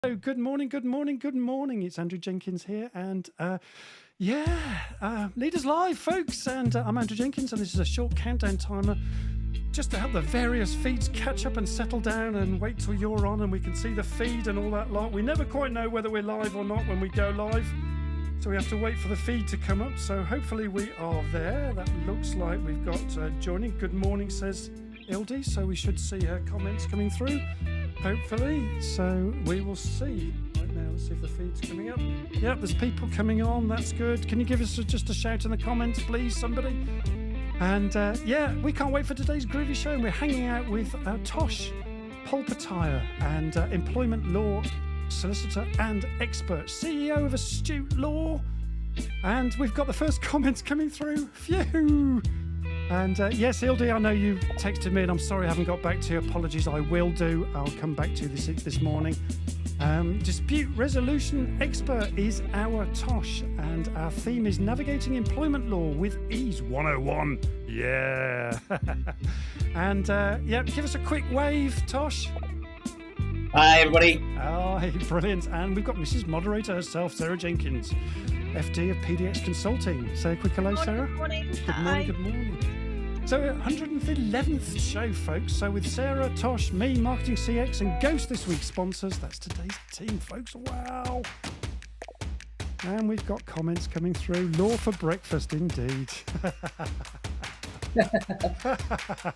Good morning, good morning, good morning. It's Andrew Jenkins here, and Leaders Live, folks. And I'm Andrew Jenkins, and this is a short countdown timer just to help the various feeds catch up and settle down and wait till you're on and we can see the feed and all that lot. We never quite know whether we're live or not when we go live, so we have to wait for the feed to come up. So hopefully we are there. That looks like we've got joining. Good morning, says Ildi, so we should see her comments coming through. Hopefully, so we will see. Right now, let's see if the feed's coming up. Yep, there's people coming on. That's good. Can you give us just a shout in the comments, please, somebody? And we can't wait for today's groovy show. We're hanging out with Tosh, Polpitiye, and employment law solicitor and expert, CEO of Astute Law. And we've got the first comments coming through. Phew! And yes, Ildi, I know you texted me, and I'm sorry I haven't got back to you. Apologies, I will do. I'll come back to you this morning. Dispute resolution expert is our Tosh, and our theme is navigating employment law with ease 101. Yeah. And give us a quick wave, Tosh. Hi, everybody. Oh, hey, brilliant. And we've got Mrs. Moderator herself, Sarah Jenkins, FD of PDX Consulting. Say a quick hello, Sarah. Good morning. Good morning, good morning. So 111th show, folks. So with Sarah, Tosh, me, Marketing CX, and Ghost this week's sponsors. That's today's team, folks. Wow. And we've got comments coming through. Law for breakfast, indeed.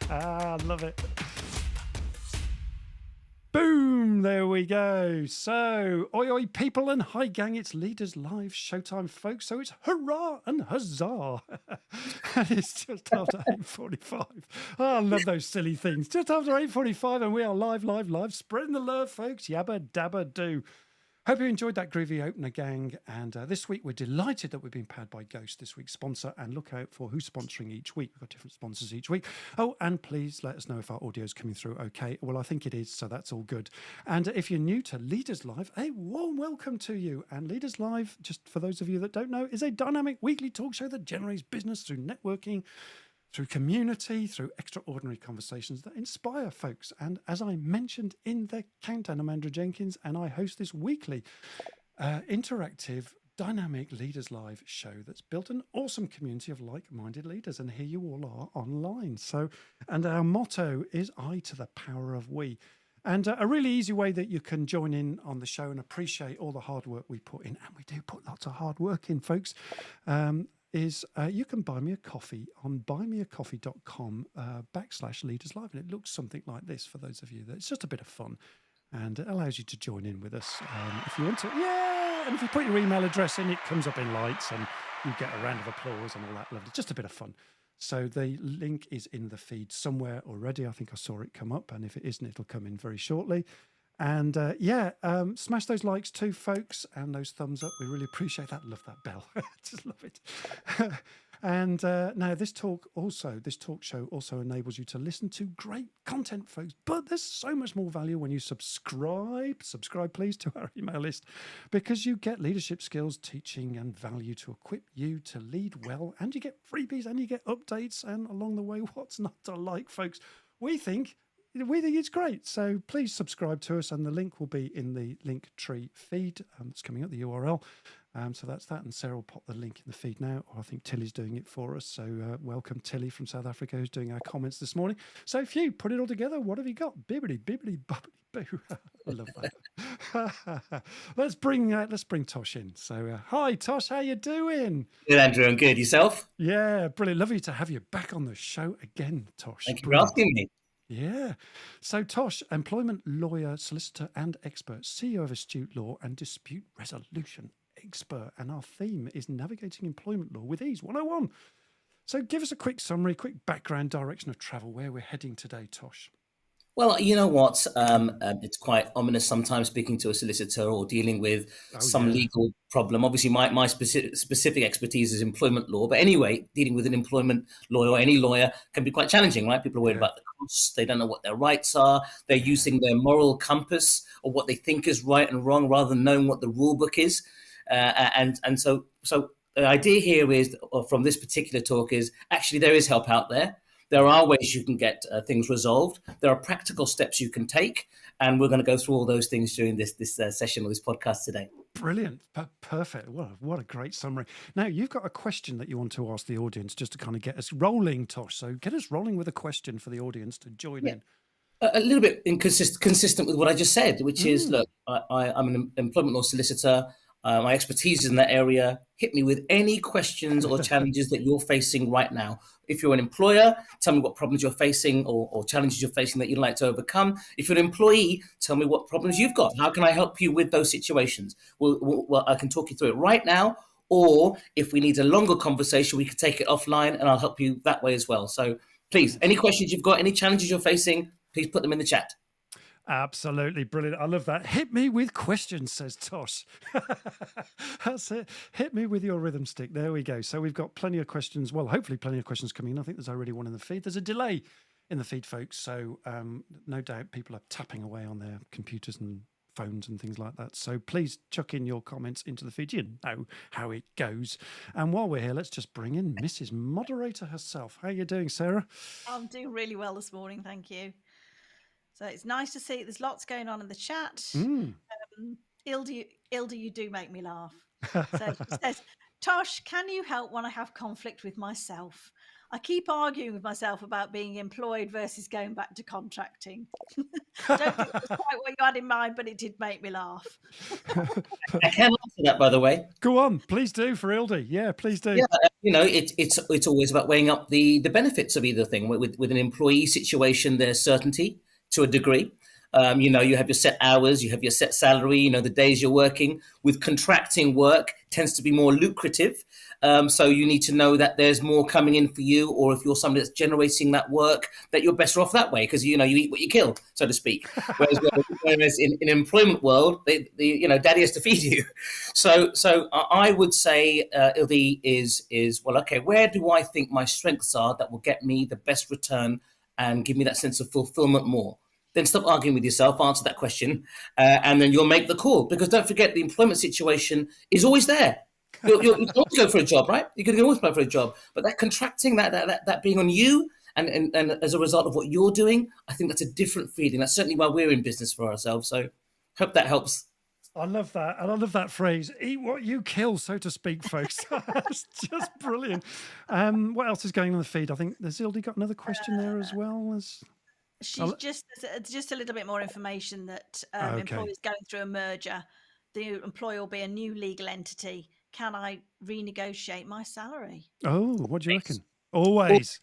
I love it. Boom, there we go. So, oi, oi, people, and hi, gang, it's Leaders Live showtime, folks. So it's hurrah and huzzah. And it's just after 8:45. Oh, I love those silly things. Just after 8:45, and we are live, spreading the love, folks. Yabba dabba do. Hope you enjoyed that groovy opener, gang. And this week, we're delighted that we've been powered by Ghost, this week's sponsor. And look out for who's sponsoring each week. We've got different sponsors each week. Oh, and please let us know if our audio is coming through okay. Well, I think it is, so that's all good. And if you're new to Leaders Live, a warm welcome to you. And Leaders Live, just for those of you that don't know, is a dynamic weekly talk show that generates business through networking, through community, through extraordinary conversations that inspire folks. And as I mentioned in the countdown, I'm Andrew Jenkins, and I host this weekly interactive, dynamic Leaders Live show that's built an awesome community of like-minded leaders. And here you all are online. So, and our motto is I to the power of we. And a really easy way that you can join in on the show and appreciate all the hard work we put in, and we do put lots of hard work in, folks, is you can buy me a coffee on buymeacoffee.com/Leaders Live. And it looks something like this for those of you that it's just a bit of fun, and it allows you to join in with us if you want to. Yeah, and if you put your email address in, it comes up in lights and you get a round of applause and all that lovely. Just a bit of fun. So the link is in the feed somewhere already. I think I saw it come up, and if it isn't, it'll come in very shortly. And smash those likes too, folks, and those thumbs up. We really appreciate that. Love that bell. Just love it. And now this talk show also enables you to listen to great content, folks. But there's so much more value when you subscribe. Subscribe, please, to our email list, because you get leadership skills, teaching, and value to equip you to lead well. And you get freebies, and you get updates, and along the way, what's not to like, folks? We think it's great. So please subscribe to us, and the link will be in the Linktree feed that's coming up, the URL. So that's that. And Sarah will pop the link in the feed now, or I think Tilly's doing it for us. So welcome, Tilly from South Africa, who's doing our comments this morning. So if you put it all together, what have you got? Bibbidi, bibbidi, bobbidi, boo. I love that. Let's bring Tosh in. So hi, Tosh, how you doing? Good, Andrew. I'm good. Yourself? Yeah, brilliant. Lovely to have you back on the show again, Tosh. Thank you for asking me. Yeah. So Tosh, employment lawyer, solicitor and expert, CEO of Astute Law and dispute resolution expert. And our theme is navigating employment law with ease 101. So give us a quick summary, quick background, direction of travel, where we're heading today, Tosh. Well, you know what? It's quite ominous sometimes speaking to a solicitor or dealing with some legal problem. Obviously, my specific expertise is employment law. But anyway, dealing with an employment lawyer or any lawyer can be quite challenging, right? People are worried about the costs. They don't know what their rights are. They're using their moral compass or what they think is right and wrong rather than knowing what the rule book is. So the idea here is, or from this particular talk, is actually there is help out there. There are ways you can get things resolved. There are practical steps you can take, and we're going to go through all those things during this session or this podcast today. Brilliant. Perfect. What a great summary. Now, you've got a question that you want to ask the audience just to kind of get us rolling, Tosh. So get us rolling with a question for the audience to join in. A little bit consistent with what I just said, which is, look, I'm an employment law solicitor. My expertise is in that area. Hit me with any questions or challenges that you're facing right now. If you're an employer, tell me what problems you're facing or challenges you're facing that you'd like to overcome. If you're an employee, tell me what problems you've got. How can I help you with those situations? Well, I can talk you through it right now. Or if we need a longer conversation, we can take it offline and I'll help you that way as well. So please, any questions you've got, any challenges you're facing, please put them in the chat. Absolutely brilliant. I love that. Hit me with questions, says Tosh. That's it. Hit me with your rhythm stick. There we go. So we've got plenty of questions. Well, hopefully plenty of questions coming in. I think there's already one in the feed. There's a delay in the feed, folks. So no doubt people are tapping away on their computers and phones and things like that. So please chuck in your comments into the feed. You know how it goes. And while we're here, let's just bring in Mrs. Moderator herself. How are you doing, Sarah? I'm doing really well this morning. Thank you. So it's nice to see there's lots going on in the chat. Ilda, you do make me laugh. So it says, Tosh, can you help when I have conflict with myself? I keep arguing with myself about being employed versus going back to contracting. Don't think it was quite what you had in mind, but it did make me laugh. I can answer that, by the way. Go on, please do for Ildi. Yeah, please do. Yeah, it's always about weighing up the benefits of either thing. With an employee situation, there's certainty to a degree. You have your set hours, you have your set salary, the days you're working. With contracting work, tends to be more lucrative. So you need to know that there's more coming in for you, or if you're somebody that's generating that work, that you're better off that way because, you eat what you kill, so to speak. Whereas in employment world, daddy has to feed you. So I would say, Ildi, is, well, okay, where do I think my strengths are that will get me the best return and give me that sense of fulfillment more? Then stop arguing with yourself, answer that question, and then you'll make the call. Because don't forget, the employment situation is always there. You can always go for a job, right? You can always apply for a job. But that contracting, that being on you, and as a result of what you're doing, I think that's a different feeling. That's certainly why we're in business for ourselves. So hope that helps. I love that. And I love that phrase, eat what you kill, so to speak, folks. It's just brilliant. What else is going on the feed? I think there's Ildi got another question there as well. She's just a little bit more information that employers going through a merger, the employer will be a new legal entity. Can I renegotiate my salary? Oh, what do you reckon? Always.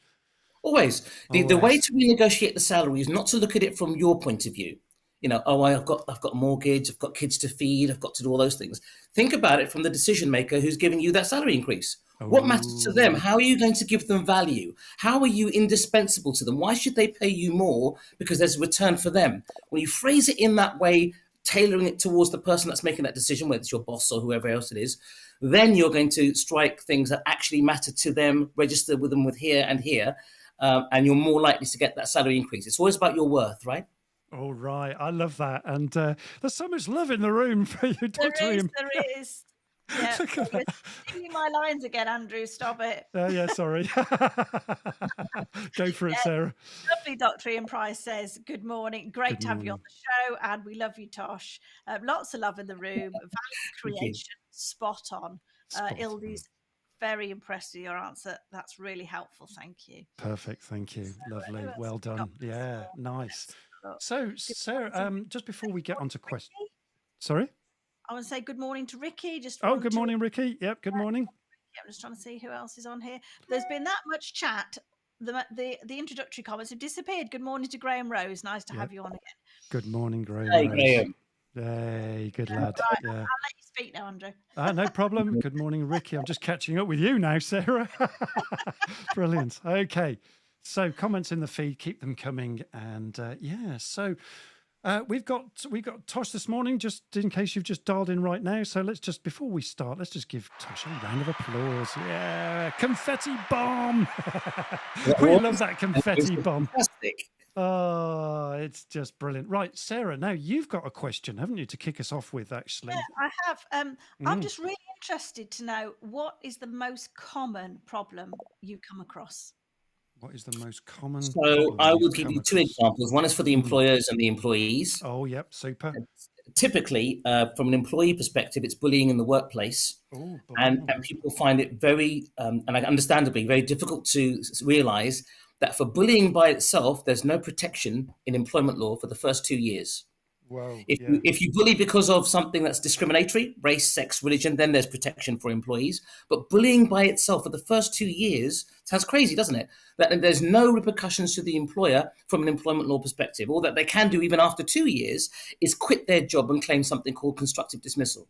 The way to renegotiate the salary is not to look at it from your point of view. I've got a mortgage, I've got kids to feed, I've got to do all those things. Think about it from the decision maker who's giving you that salary increase. What matters to them? How are you going to give them value? How are you indispensable to them? Why should they pay you more? Because there's a return for them. When you phrase it in that way, tailoring it towards the person that's making that decision, whether it's your boss or whoever else it is, then you're going to strike things that actually matter to them, register with them with here and here, and you're more likely to get that salary increase. It's always about your worth, right? All right. I love that. And there's so much love in the room for you, Dr. There is. Yeah, you're stealing my lines again, Andrew. Stop it. Yeah, sorry. Go for it, Sarah. Lovely Dr. Ian Price says, good morning. Great to have you on the show. And we love you, Tosh. Lots of love in the room. Value creation, spot on. Ildi's very impressed with your answer. That's really helpful. Thank you. Perfect. Thank you. Lovely. Well done. Yeah, nice. So, Sarah, just before we get on to questions. Sorry? I want to say good morning to Ricky. Good morning, Ricky. Yep, good morning. I'm just trying to see who else is on here. There's been that much chat. The introductory comments have disappeared. Good morning to Graham Rose. Nice to have you on again. Good morning, Graham Hey, Rose. Graham. Hey, good lad. Right, yeah. I'll let you speak now, Andrew. No problem. Good morning, Ricky. I'm just catching up with you now, Sarah. Brilliant. Okay. So comments in the feed, keep them coming. And so we've got Tosh this morning, just in case you've just dialed in right now. So before we start, let's just give Tosh a round of applause. Yeah, confetti bomb. We love that confetti bomb. Fantastic. Oh, it's just brilliant. Right, Sarah, now you've got a question, haven't you, to kick us off with, actually? Yeah, I have. I'm just really interested to know, what is the most common problem you come across? What is the most common So problem I will you've give come you two across? examples. One is for the employers and the employees. Oh, yep, super. Typically, from an employee perspective, it's bullying in the workplace. Oh, And people find it very, and understandably, very difficult to realize that for bullying by itself, there's no protection in employment law for the first 2 years. Whoa, If you bully because of something that's discriminatory, race, sex, religion, then there's protection for employees. But bullying by itself for the first 2 years sounds crazy, doesn't it? That there's no repercussions to the employer from an employment law perspective. All that they can do even after 2 years is quit their job and claim something called constructive dismissal.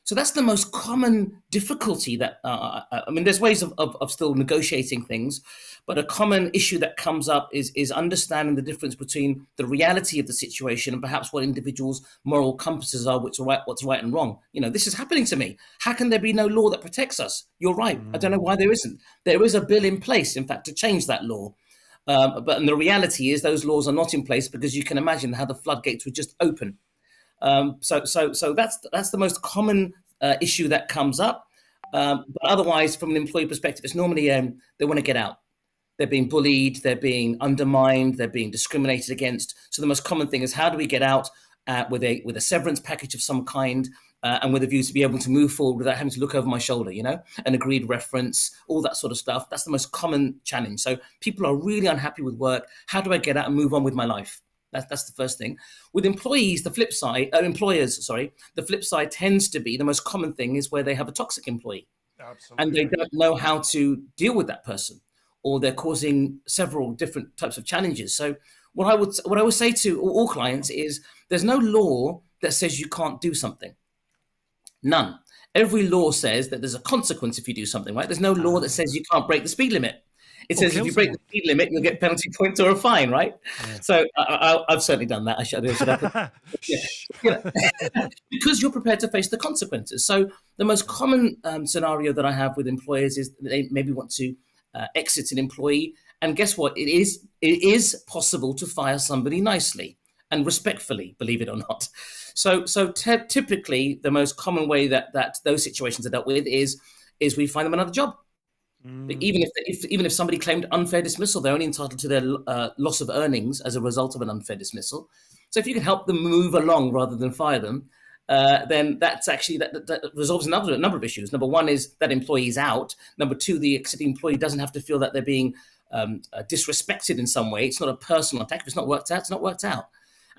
So that's the most common difficulty that, there's ways of still negotiating things, but a common issue that comes up is understanding the difference between the reality of the situation and perhaps what individuals' moral compasses are, what's right and wrong. This is happening to me. How can there be no law that protects us? You're right. I don't know why there isn't. There is a bill in place, in fact, to change that law. But the reality is those laws are not in place because you can imagine how the floodgates would just open. So that's the most common issue that comes up. But otherwise, from an employee perspective, it's normally they want to get out. They're being bullied, they're being undermined, they're being discriminated against. So the most common thing is, how do we get out with a severance package of some kind, and with a view to be able to move forward without having to look over my shoulder, an agreed reference, all that sort of stuff. That's the most common challenge. So people are really unhappy with work. How do I get out and move on with my life? That's the first thing. With employers, the flip side tends to be, the most common thing is where they have a toxic employee. Absolutely. And they don't know how to deal with that person, or they're causing several different types of challenges. So what I would say to all clients is, there's no law that says you can't do something. None. Every law says that there's a consequence if you do something, right? There's no law that says you can't break the speed limit. It says if you break the speed limit, you'll get penalty points or a fine, right? Yeah. So I've certainly done that. Because you're prepared to face the consequences. So the most common scenario that I have with employers is that they maybe want to exit an employee. And guess what? It is possible to fire somebody nicely and respectfully, believe it or not. So typically, the most common way that those situations are dealt with is we find them another job. Even if somebody claimed unfair dismissal, they're only entitled to their loss of earnings as a result of an unfair dismissal. So if you can help them move along rather than fire them, then that's actually that resolves a number of issues. Number one is that employee's out. Number two, the exiting employee doesn't have to feel that they're being disrespected in some way. It's not a personal attack. If it's not worked out, it's not worked out.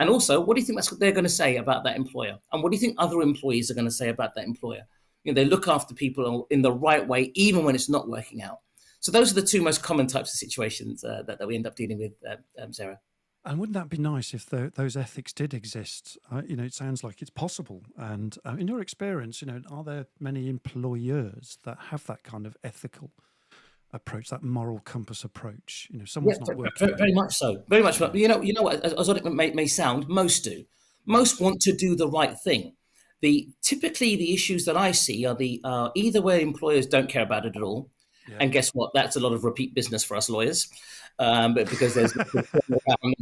And also, what do you think they're going to say about that employer? And what do you think other employees are going to say about that employer? They look after people in the right way, even when it's not working out. So those are the two most common types of situations that we end up dealing with, Sarah. And wouldn't that be nice if those ethics did exist? It sounds like it's possible. And in your experience, are there many employers that have that kind of ethical approach, that moral compass approach? Someone's not working. Very much so. Very much. You know what? As odd it may sound, most do. Most want to do the right thing. Typically the issues that I see are either where employers don't care about it at all, and guess what? That's a lot of repeat business for us lawyers, but because there's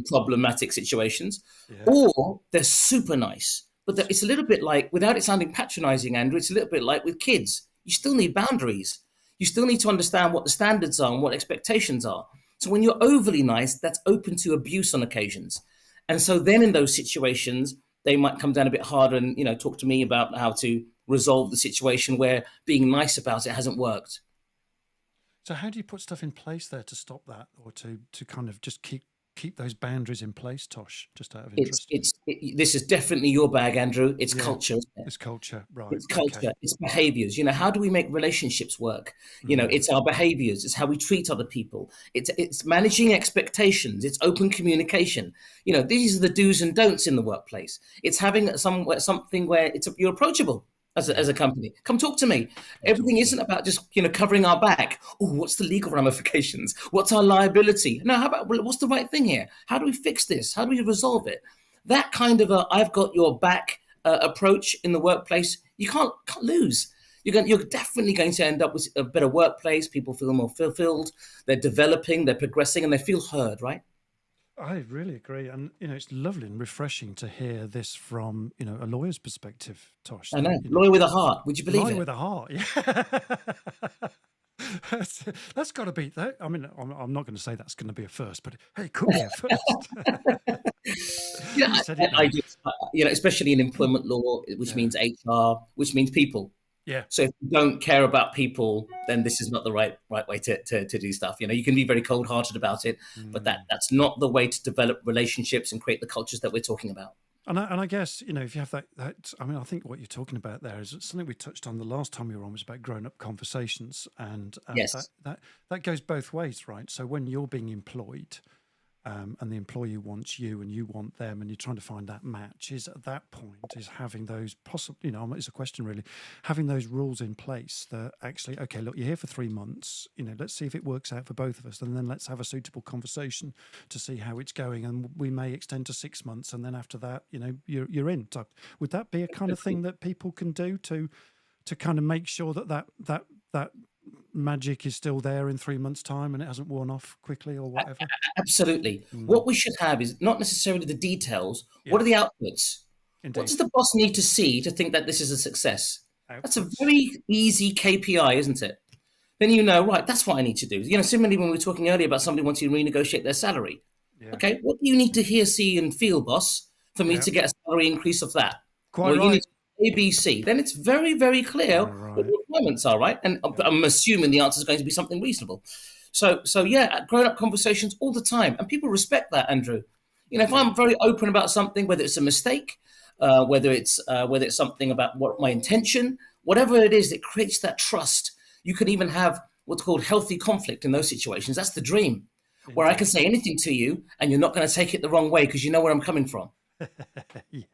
problematic situations, or they're super nice, but it's a little bit like, without it sounding patronizing, Andrew, it's a little bit like with kids. You still need boundaries. You still need to understand what the standards are and what expectations are. So when you're overly nice, that's open to abuse on occasions, and so then in those situations, they might come down a bit harder and, talk to me about how to resolve the situation where being nice about it hasn't worked. So how do you put stuff in place there to stop that, or to kind of just keep those boundaries in place, Tosh, just out of interest? This is definitely your bag, Andrew. It's culture. It's culture, right. It's culture. Okay. It's behaviors. How do we make relationships work? It's our behaviors. It's how we treat other people. It's managing expectations. It's open communication. These are the do's and don'ts in the workplace. It's having something where you're approachable. As a company, come talk to me. Everything isn't about just covering our back. Oh, what's the legal ramifications? What's our liability? No, how about what's the right thing here? How do we fix this? How do we resolve it? That kind of I've got your back approach in the workplace, you can't lose. You're definitely going to end up with a better workplace. People feel more fulfilled. They're developing. They're progressing, and they feel heard. Right. I really agree. And, it's lovely and refreshing to hear this from, a lawyer's perspective, Tosh. I know. Lawyer with a heart. Would you believe it? Lawyer with a heart, yeah. That's got to be that. I mean, I'm not going to say that's going to be a first, but hey, it could be a first. Yeah, You said it I now. just, especially in employment law, which means HR, which means people. Yeah. So if you don't care about people, then this is not the right way to do stuff. You can be very cold-hearted about it, but that's not the way to develop relationships and create the cultures that we're talking about. And I guess, if you have that, I mean, I think what you're talking about there is something we touched on the last time you were on was about grown-up conversations, and Yes. that goes both ways, right? So when you're being employed, and the employee wants you and you want them, and you're trying to find that match, is at that point is having those possibly, it's a question really, having those rules in place that actually, okay, look, you're here for 3 months, let's see if it works out for both of us, and then let's have a suitable conversation to see how it's going, and we may extend to 6 months, and then after that, you're in. So would that be a kind of thing that people can do to kind of make sure that magic is still there in 3 months' time and it hasn't worn off quickly or whatever? Absolutely. What we should have is not necessarily the details. Yeah. What are the outputs? Indeed. What does the boss need to see to think that this is a success? That's a very easy KPI, isn't it? Then right, that's what I need to do. Similarly, when we were talking earlier about somebody wanting to renegotiate their salary. Yeah. Okay, what do you need to hear, see, and feel, boss, for me to get a salary increase of that? Quite right. You need ABC. Then it's very, very clear what the requirements are, right? And I'm assuming the answer is going to be something reasonable. So yeah, grown-up conversations all the time, and people respect that, Andrew. If I'm very open about something, whether it's a mistake, whether it's something about what my intention, whatever it is, it creates that trust. You can even have what's called healthy conflict in those situations. That's the dream, where I can say anything to you, and you're not going to take it the wrong way because you know where I'm coming from. Yeah,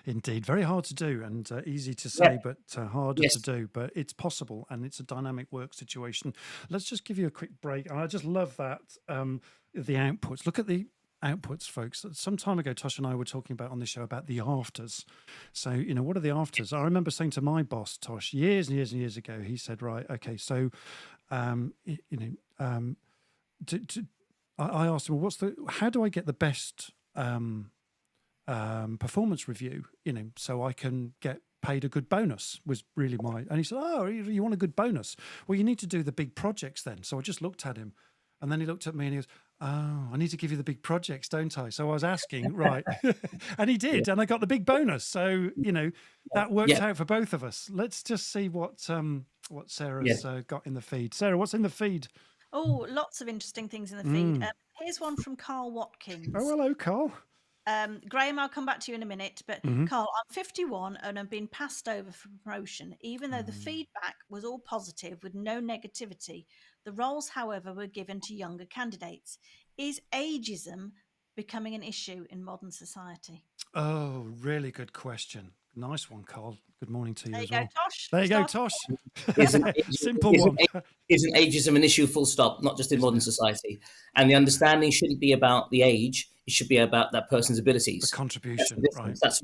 indeed. Very hard to do and easy to say, but harder to do. But it's possible, and it's a dynamic work situation. Let's just give you a quick break. I just love that, the outputs. Look at the outputs, folks. Some time ago, Tosh and I were talking about on this show about the afters. So, what are the afters? I remember saying to my boss, Tosh, years and years and years ago, he said, right, okay, so, I asked him, well, how do I get the best performance review, so I can get paid a good bonus, was really and he said, oh, you want a good bonus? Well, you need to do the big projects then. So I just looked at him, and then he looked at me and he goes, oh, I need to give you the big projects, don't I? So I was asking, right. And he did, and I got the big bonus. So, that worked out for both of us. Let's just see what Sarah's got in the feed. Sarah, what's in the feed? Oh, lots of interesting things in the feed. Here's one from Carl Watkins. Oh, hello, Carl. Graham, I'll come back to you in a minute, but Carl, I'm 51 and I've been passed over for promotion, even though the feedback was all positive with no negativity. The roles, however, were given to younger candidates. Is ageism becoming an issue in modern society? Oh, really good question. Nice one, Carl. Good morning to you as well. There you go, Tosh. There you go, Tosh. Simple one. Isn't ageism an issue, full stop, not just in modern society? And the understanding shouldn't be about the age. It should be about that person's abilities. The contribution, right. That's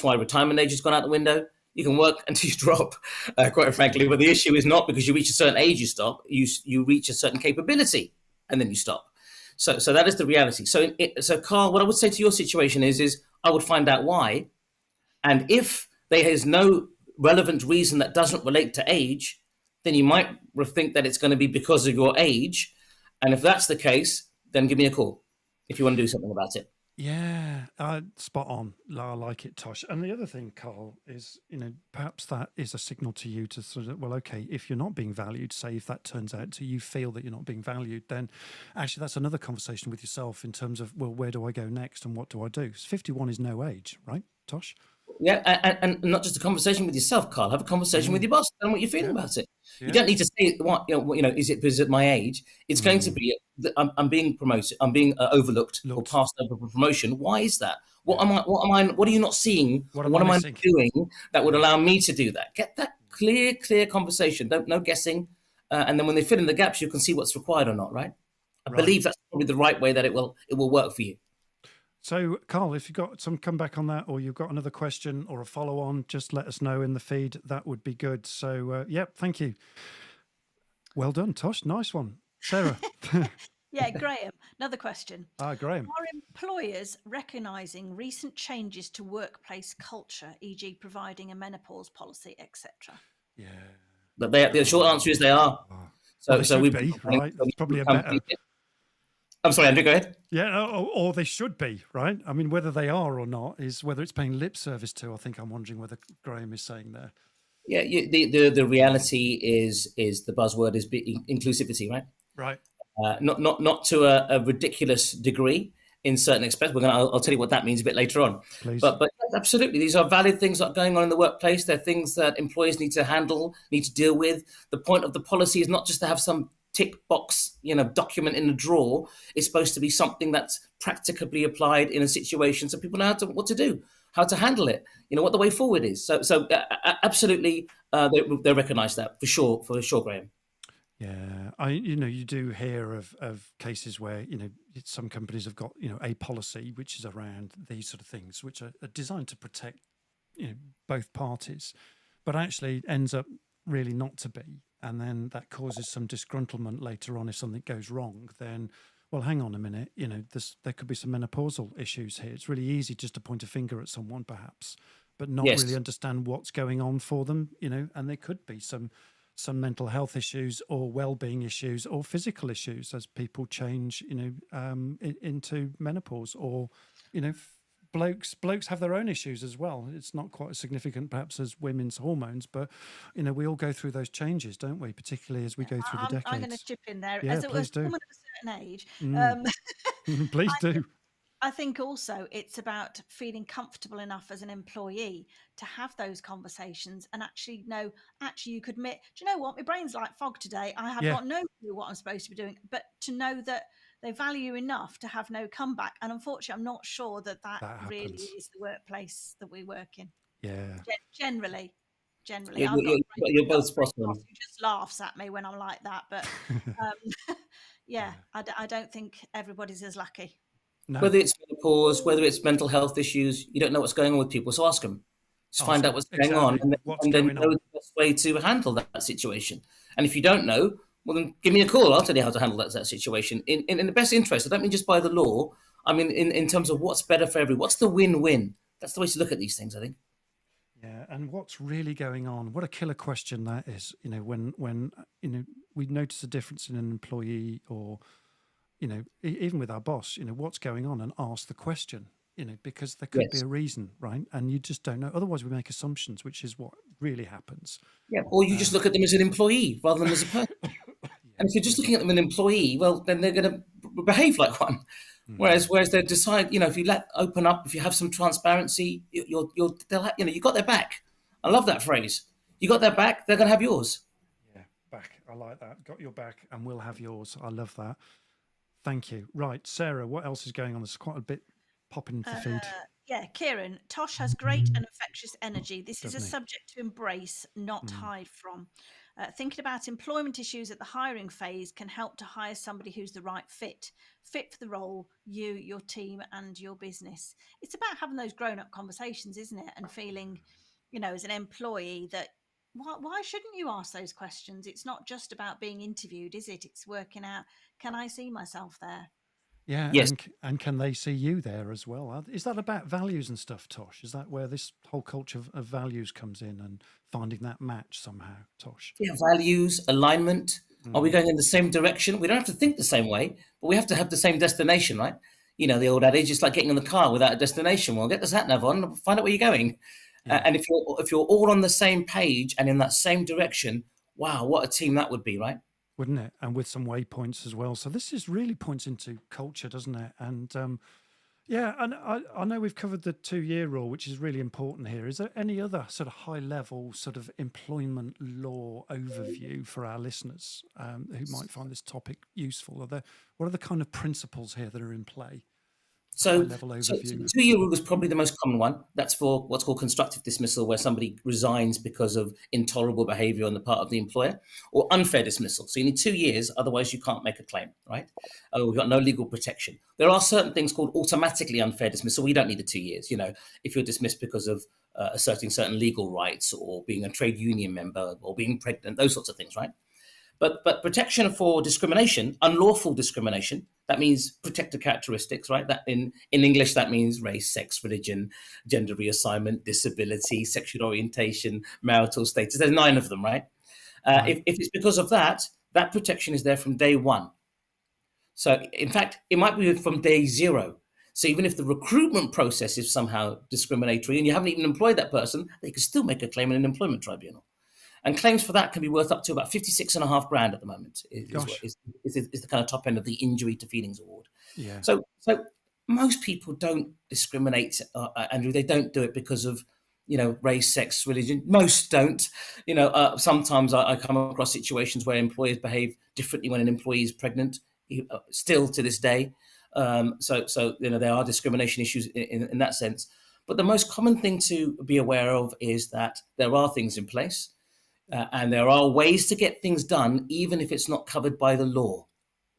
why retirement age has gone out the window. You can work until you drop, quite frankly. But the issue is not because you reach a certain age, you stop. You reach a certain capability, and then you stop. So that is the reality. So Carl, what I would say to your situation is I would find out why. And if there is no relevant reason that doesn't relate to age, then you might think that it's going to be because of your age. And if that's the case, then give me a call if you want to do something about it. Yeah, spot on. I like it, Tosh. And the other thing, Carl, is, perhaps that is a signal to you to sort of, well, okay, if you're not being valued, say if that turns out to you feel that you're not being valued, then actually that's another conversation with yourself in terms of, well, where do I go next and what do I do? 51 is no age, right, Tosh? Yeah, and not just a conversation with yourself, Carl. Have a conversation with your boss. Tell them what you're feeling about it. Yeah. You don't need to say what is it because at my age? It's going to be I'm being promoted. I'm being overlooked or passed over for promotion. Why is that? What am I? What are you not seeing? What am I doing that would allow me to do that? Get that clear conversation. No guessing. And then when they fill in the gaps, you can see what's required or not. Right? I believe that's probably the right way that it will work for you. So, Carl, if you've got some comeback on that, or you've got another question or a follow-on, just let us know in the feed. That would be good. So, thank you. Well done, Tosh. Nice one. Sarah. Yeah, Graham, another question. Graham. Are employers recognising recent changes to workplace culture, e.g. providing a menopause policy, etc.? Yeah. But the short answer is they are. Well, they should be, right? It's probably a better. I'm sorry, Andrew, go ahead. Yeah, or they should be, right? I mean, whether they are or not is whether it's paying lip service to. I think I'm wondering whether Graham is saying there. Yeah, the reality is the buzzword is inclusivity, right? Right. Not to a ridiculous degree in certain aspects. I'll tell you what that means a bit later on. Please. But absolutely, these are valid things that are going on in the workplace. They're things that employers need to handle, need to deal with. The point of the policy is not just to have some tick box, document in a drawer. It's supposed to be something that's practically applied in a situation, so people know what to do, how to handle it, what the way forward is. So absolutely, they recognise that for sure, Graham. Yeah, you do hear of cases where some companies have got a policy which is around these sort of things, which are designed to protect both parties, but actually ends up really not to be, and then that causes some disgruntlement later on if something goes wrong. Then, well, hang on a minute, there could be some menopausal issues here. It's really easy just to point a finger at someone, perhaps, but not really understand what's going on for them, and there could be some mental health issues or well-being issues or physical issues as people change, into menopause, or, blokes have their own issues as well. It's not quite as significant perhaps as women's hormones, but, we all go through those changes, don't we? Particularly as we go through the decades. I'm going to chip in there. Yeah, as a woman do. of a certain age, Please do. I think also it's about feeling comfortable enough as an employee to have those conversations and actually know, you could admit, do you know what? My brain's like fog today. I have got no clue what I'm supposed to be doing, but to know that they value you enough to have no comeback. And unfortunately, I'm not sure that really is the workplace that we work in. Yeah. Generally. You're both spot on. Who just laughs at me when I'm like that. But I don't think everybody's as lucky. No. Whether it's menopause, whether it's mental health issues, you don't know what's going on with people, so ask them. Just find out what's going on, and then know the best way to handle that situation. And if you don't know, well, then give me a call. I'll tell you how to handle that situation in the best interest. I don't mean just by the law. I mean in terms of what's better for everyone. What's the win-win? That's the way to look at these things, I think. Yeah, and what's really going on? What a killer question that is. When we notice a difference in an employee, or even with our boss, what's going on, and ask the question, because there could be a reason, right? And you just don't know. Otherwise, we make assumptions, which is what really happens. Yeah, or you just look at them as an employee rather than as a person. And if you're just looking at them as an employee, well, then they're going to behave like one. Whereas they decide, if you open up, if you have some transparency, you'll you got their back. I love that phrase. You got their back, they're going to have yours. Yeah, back. I like that. Got your back, and we'll have yours. I love that. Thank you. Right, Sarah, what else is going on? There's quite a bit popping into the feed. Yeah, Kieran, Tosh has great and infectious energy. This is a subject to embrace, not hide from. Thinking about employment issues at the hiring phase can help to hire somebody who's the right fit for the role, you, your team, and your business. It's about having those grown-up conversations, isn't it? And feeling, as an employee that, why shouldn't you ask those questions? It's not just about being interviewed, is it? It's working out, can I see myself there? Yeah, yes. And can they see you there as well? Is that about values and stuff, Tosh? Is that where this whole culture of values comes in, and finding that match somehow, Tosh? Yeah, values, alignment. Are we going in the same direction? We don't have to think the same way, but we have to have the same destination, right? The old adage, it's like getting in the car without a destination. Well, get the sat nav on, find out where you're going. Yeah. And if you're all on the same page and in that same direction, wow, what a team that would be, right? Wouldn't it? And with some waypoints as well. So this is really points into culture, doesn't it? And and I know we've covered the 2-year rule, which is really important here. Is there any other sort of high level sort of employment law overview for our listeners who might find this topic useful? What are the kind of principles here that are in play? So the 2-year rule is probably the most common one. That's for what's called constructive dismissal, where somebody resigns because of intolerable behavior on the part of the employer, or unfair dismissal. So you need 2 years, otherwise you can't make a claim, right? We've got no legal protection. There are certain things called automatically unfair dismissal. We don't need the 2 years. If you're dismissed because of asserting certain legal rights, or being a trade union member, or being pregnant, those sorts of things, right? But protection for discrimination, unlawful discrimination, that means protected characteristics, right? That in English, that means race, sex, religion, gender reassignment, disability, sexual orientation, marital status. There's 9 of them, right? If it's because of that that protection is there from day one. So, in fact, it might be from day zero. So even if the recruitment process is somehow discriminatory and you haven't even employed that person, they can still make a claim in an employment tribunal. And claims for that can be worth up to about 56.5 grand at the moment, is the kind of top end of the injury to feelings award. Yeah. So most people don't discriminate, Andrew. They don't do it because of, race, sex, religion. Most don't. Sometimes I come across situations where employers behave differently when an employee is pregnant, still to this day. So there are discrimination issues in that sense. But the most common thing to be aware of is that there are things in place. And there are ways to get things done, even if it's not covered by the law.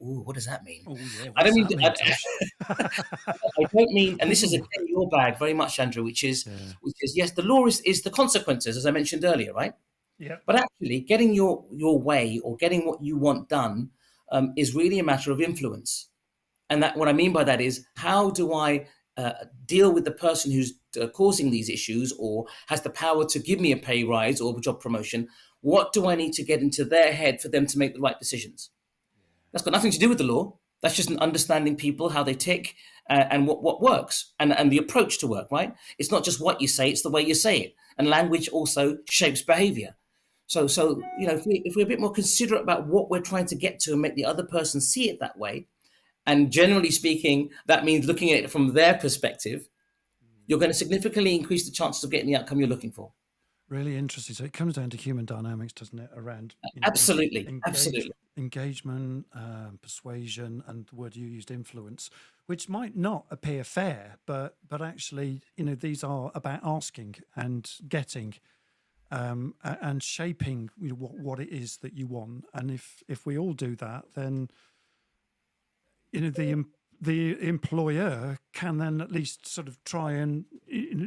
Ooh, what does that mean? Oh, yeah. I don't mean. I don't mean. And this is again your bag very much, Andrew. Which is yes, the law is the consequences, as I mentioned earlier, right? Yeah. But actually, getting your way or getting what you want done is really a matter of influence. And that what I mean by that is, how do I deal with the person who's causing these issues or has the power to give me a pay rise or a job promotion? What do I need to get into their head for them to make the right decisions? That's got nothing to do with the law. That's just an understanding people, how they tick, and what works, and the approach to work, right? It's not just what you say, it's the way you say it. And language also shapes behavior. So if we're a bit more considerate about what we're trying to get to and make the other person see it that way, and generally speaking, that means looking at it from their perspective, you're going to significantly increase the chances of getting the outcome you're looking for. Really interesting. So it comes down to human dynamics, doesn't it? Around absolutely, engagement, persuasion, and the word you used, influence, which might not appear fair, but actually, these are about asking and getting, and shaping what it is that you want. And if we all do that, then the employer can then at least sort of try and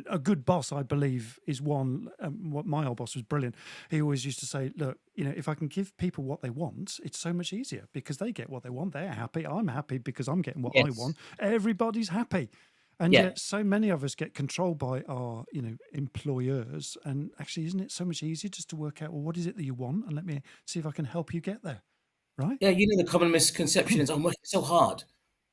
a good boss, I believe, is one. What my old boss was brilliant. He always used to say, look, if I can give people what they want, it's so much easier because they get what they want. They're happy. I'm happy because I'm getting what I want. Everybody's happy. And yet so many of us get controlled by our, employers. And actually, isn't it so much easier just to work out, well, what is it that you want? And let me see if I can help you get there. Right? Yeah, the common misconception is I'm working so hard.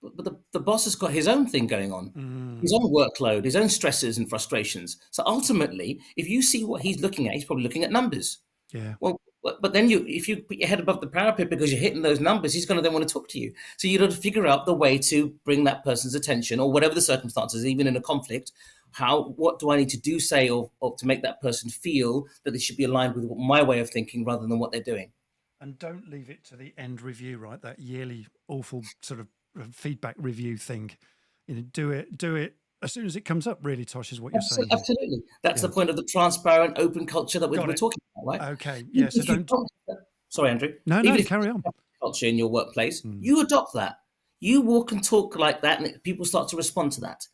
But the boss has got his own thing going on, his own workload, his own stresses and frustrations. So ultimately, if you see what he's looking at, he's probably looking at numbers. Yeah. Well, but then if you put your head above the parapet because you're hitting those numbers, he's going to then want to talk to you. So you've got to figure out the way to bring that person's attention, or whatever the circumstances, even in a conflict. What do I need to do, say, or to make that person feel that they should be aligned with my way of thinking rather than what they're doing? And don't leave it to the end review, right? That yearly awful sort of feedback review thing. Do it as soon as it comes up, really, Tosh, is what you're saying. Absolutely. That's the point of the transparent, open culture that we're talking about, right? Okay. Yeah. So don't. Sorry, Andrew. No, carry on. Culture in your workplace, you adopt that. You walk and talk like that, and people start to respond to that.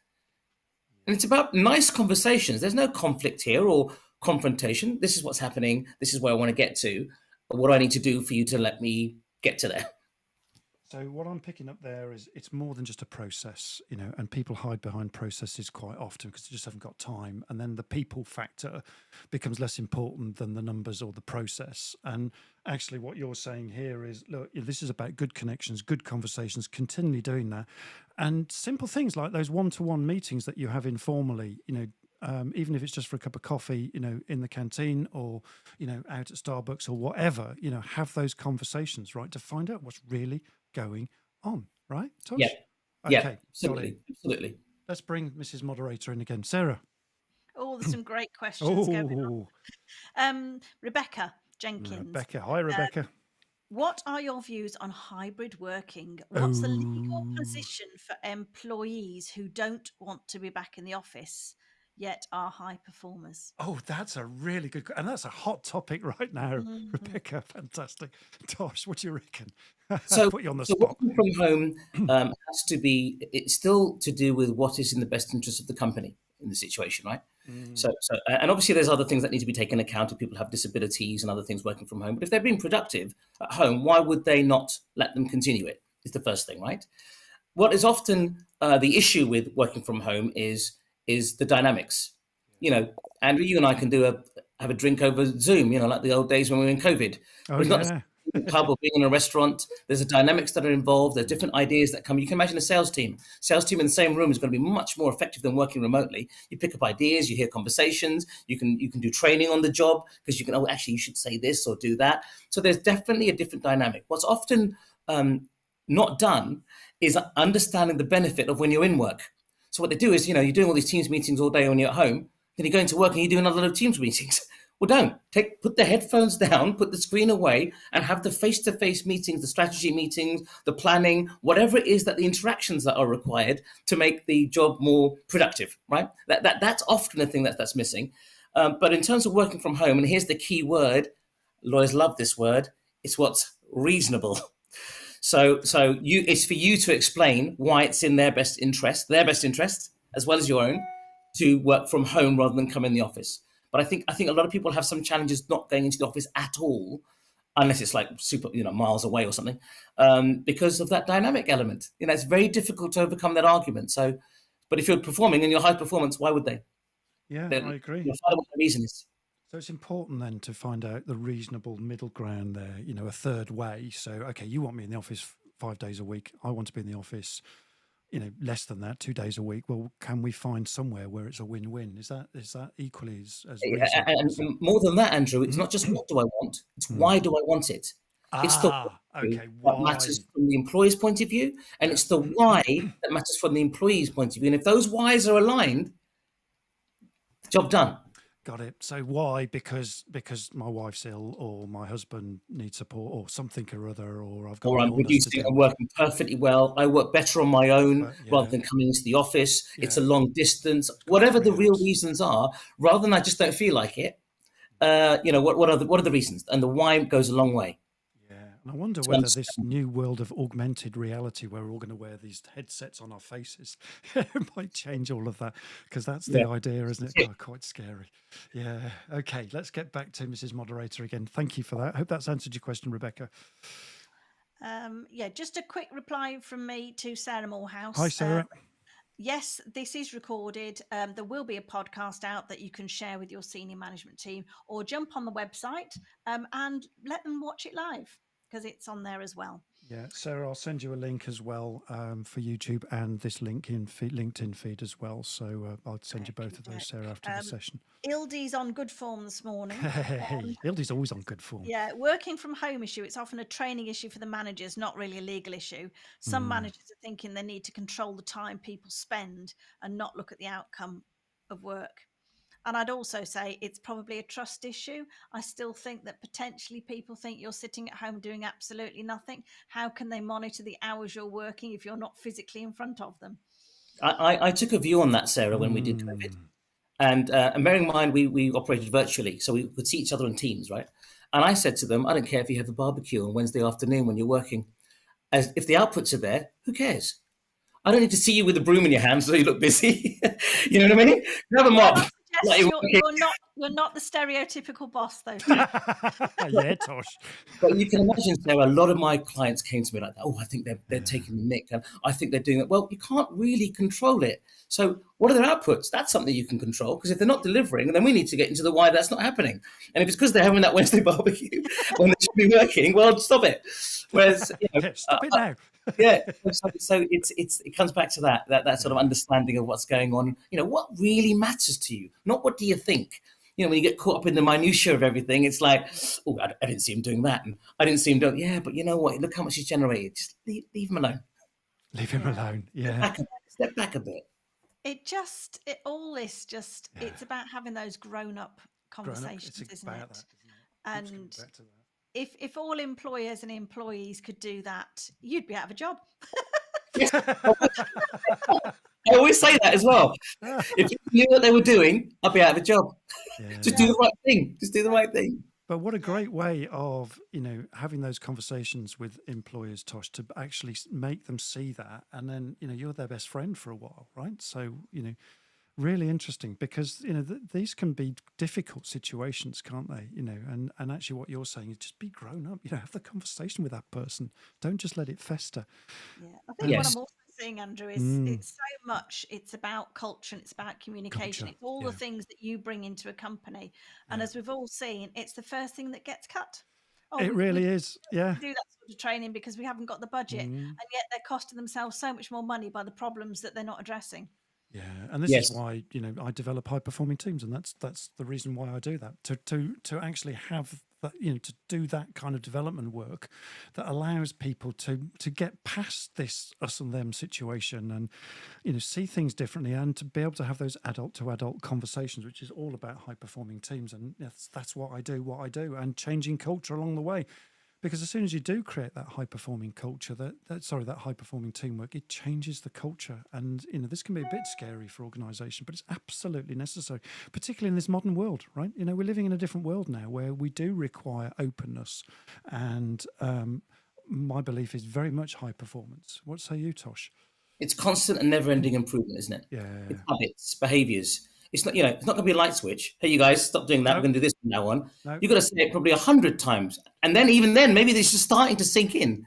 And it's about nice conversations. There's no conflict here or confrontation. This is what's happening. This is where I want to get to. What do I need to do for you to let me get to there? So what I'm picking up there is it's more than just a process, and people hide behind processes quite often because they just haven't got time. And then the people factor becomes less important than the numbers or the process. And actually what you're saying here is, look, this is about good connections, good conversations, continually doing that. And simple things like those one-to-one meetings that you have informally, even if it's just for a cup of coffee, in the canteen or, out at Starbucks or whatever, have those conversations, right, to find out what's really going on, right, Tosh? Yeah. Okay, absolutely. Let's bring Mrs. Moderator in again. Sarah. Oh, there's some great questions going on. Rebecca Jenkins. Hi, Rebecca. What are your views on hybrid working? What's the legal position for employees who don't want to be back in the office yet are high performers? Oh, that's a really good, and that's a hot topic right now, Rebecca. Fantastic. Tosh, what do you reckon? So, put you on the spot. Working from home has to be. It's still to do with what is in the best interest of the company in the situation, right? So, and obviously, there's other things that need to be taken account if people have disabilities and other things working from home. But if they're being productive at home, why would they not let them continue it? Is the first thing, right? What is often the issue with working from home is the dynamics. Andrew, you and I can have a drink over Zoom, like the old days when we were in COVID. Oh, it's not the a pub or being in a restaurant, there's the dynamics that are involved. There's different ideas that come. You can imagine a sales team. Sales team in the same room is going to be much more effective than working remotely. You pick up ideas, you hear conversations, you can do training on the job because you can, oh, actually, you should say this or do that. So there's definitely a different dynamic. What's often not done is understanding the benefit of when you're in work. So what they do is, you're doing all these Teams meetings all day when you're at home, then you go into work and you're doing a lot of Teams meetings. Well, don't. Put the headphones down, put the screen away, and have the face-to-face meetings, the strategy meetings, the planning, whatever it is that the interactions that are required to make the job more productive, right? That's often a thing that's missing. But in terms of working from home, and here's the key word, lawyers love this word, it's what's reasonable. So it's for you to explain why it's in their best interest, as well as your own, to work from home rather than come in the office. But I think a lot of people have some challenges not going into the office at all, unless it's like super, miles away or something, because of that dynamic element. It's very difficult to overcome that argument. So, but if you're performing and you're high performance, why would they? Yeah, I agree. Find out what the reason is. So it's important then to find out the reasonable middle ground there, a third way. So, okay, you want me in the office 5 days a week. I want to be in the office, less than that, 2 days a week. Well, can we find somewhere where it's a win-win? Is that equally as reasonable? And more than that, Andrew, it's not just what do I want, it's why do I want it? It's the okay, that matters from the employer's point of view, and it's the why that matters from the employee's point of view. And if those whys are aligned, job done. Got it. So why? Because my wife's ill, or my husband needs support, or something or other, or I've got. Or I'm reducing. I'm working perfectly well. I work better on my own rather than coming into the office. Yeah. It's a long distance. Whatever the real reasons are, rather than I just don't feel like it. What are the reasons? And the why goes a long way. And I wonder whether this new world of augmented reality, where we're all going to wear these headsets on our faces, might change all of that, because that's the idea, isn't it? Oh, quite scary. Yeah. Okay, let's get back to Mrs. Moderator again. Thank you for that. I hope that's answered your question, Rebecca. Just a quick reply from me to Sarah Morehouse. Hi, Sarah. Yes, this is recorded. There will be a podcast out that you can share with your senior management team, or jump on the website and let them watch it live, because it's on there as well. Yeah, Sarah, I'll send you a link as well for YouTube, and this LinkedIn feed as well. So I'll send you both of those, Sarah, after the session. Ildy's on good form this morning. Hey, Ildy's always on good form. Yeah, working from home issue. It's often a training issue for the managers, not really a legal issue. Some managers are thinking they need to control the time people spend and not look at the outcome of work. And I'd also say it's probably a trust issue. I still think that potentially people think you're sitting at home doing absolutely nothing. How can they monitor the hours you're working if you're not physically in front of them? I took a view on that, Sarah, when we did COVID. And bearing in mind, we operated virtually, so we could see each other in Teams, right? And I said to them, I don't care if you have a barbecue on Wednesday afternoon when you're working. As if the outputs are there, who cares? I don't need to see you with a broom in your hand so you look busy. You know what I mean? Grab a mop. Yes, you're not the stereotypical boss, though. Yeah, Tosh. But you can imagine, Sarah, a lot of my clients came to me like that. Oh, I think they're taking the mick, and I think they're doing it. Well, you can't really control it. So what are their outputs? That's something you can control, because if they're not delivering, then we need to get into the why that's not happening. And if it's because they're having that Wednesday barbecue when they should be working, well, stop it. Whereas, stop it now. So it comes back to that sort of understanding of what's going on. What really matters to you, not what do you think. When you get caught up in the minutiae of everything, it's like, oh, I didn't see him doing that, and I didn't see him doing. Yeah, but you know what? Look how much he's generated. Just leave him alone. Leave him alone. Yeah. Step back a bit. It's about having those grown-up conversations, isn't it? That, and if all employers and employees could do that, you'd be out of a job. I always say that as well. If you knew what they were doing, I'd be out of a job. Just do the right thing. Just do the right thing. But what a great way of, having those conversations with employers, Tosh, to actually make them see that. And then, you're their best friend for a while, right? So, really interesting, because, these can be difficult situations, can't they? And actually what you're saying is just be grown up, have the conversation with that person. Don't just let it fester. Yeah, I think what I'm also saying, Andrew, is it's so much, it's about culture and it's about communication. It's all the things that you bring into a company. And as we've all seen, it's the first thing that gets cut. It really is. Yeah. Do that sort of training because we haven't got the budget, and yet they're costing themselves so much more money by the problems that they're not addressing. Yeah, and this is why I develop high performing teams, and that's the reason why I do that to actually have that, to do that kind of development work that allows people to get past this us and them situation, and see things differently, and to be able to have those adult to adult conversations, which is all about high performing teams, and that's what I do, and changing culture along the way. Because as soon as you do create that high-performing culture, that high-performing teamwork, it changes the culture. And, this can be a bit scary for organisation, but it's absolutely necessary, particularly in this modern world, right? We're living in a different world now where we do require openness. And my belief is very much high performance. What say you, Tosh? It's constant and never-ending improvement, isn't it? Yeah. It's habits, behaviours. It's not, it's not going to be a light switch. Hey, you guys, stop doing that. Nope. We're going to do this from now on. Nope. You've got to say it probably 100 times. And then even then, maybe this is starting to sink in.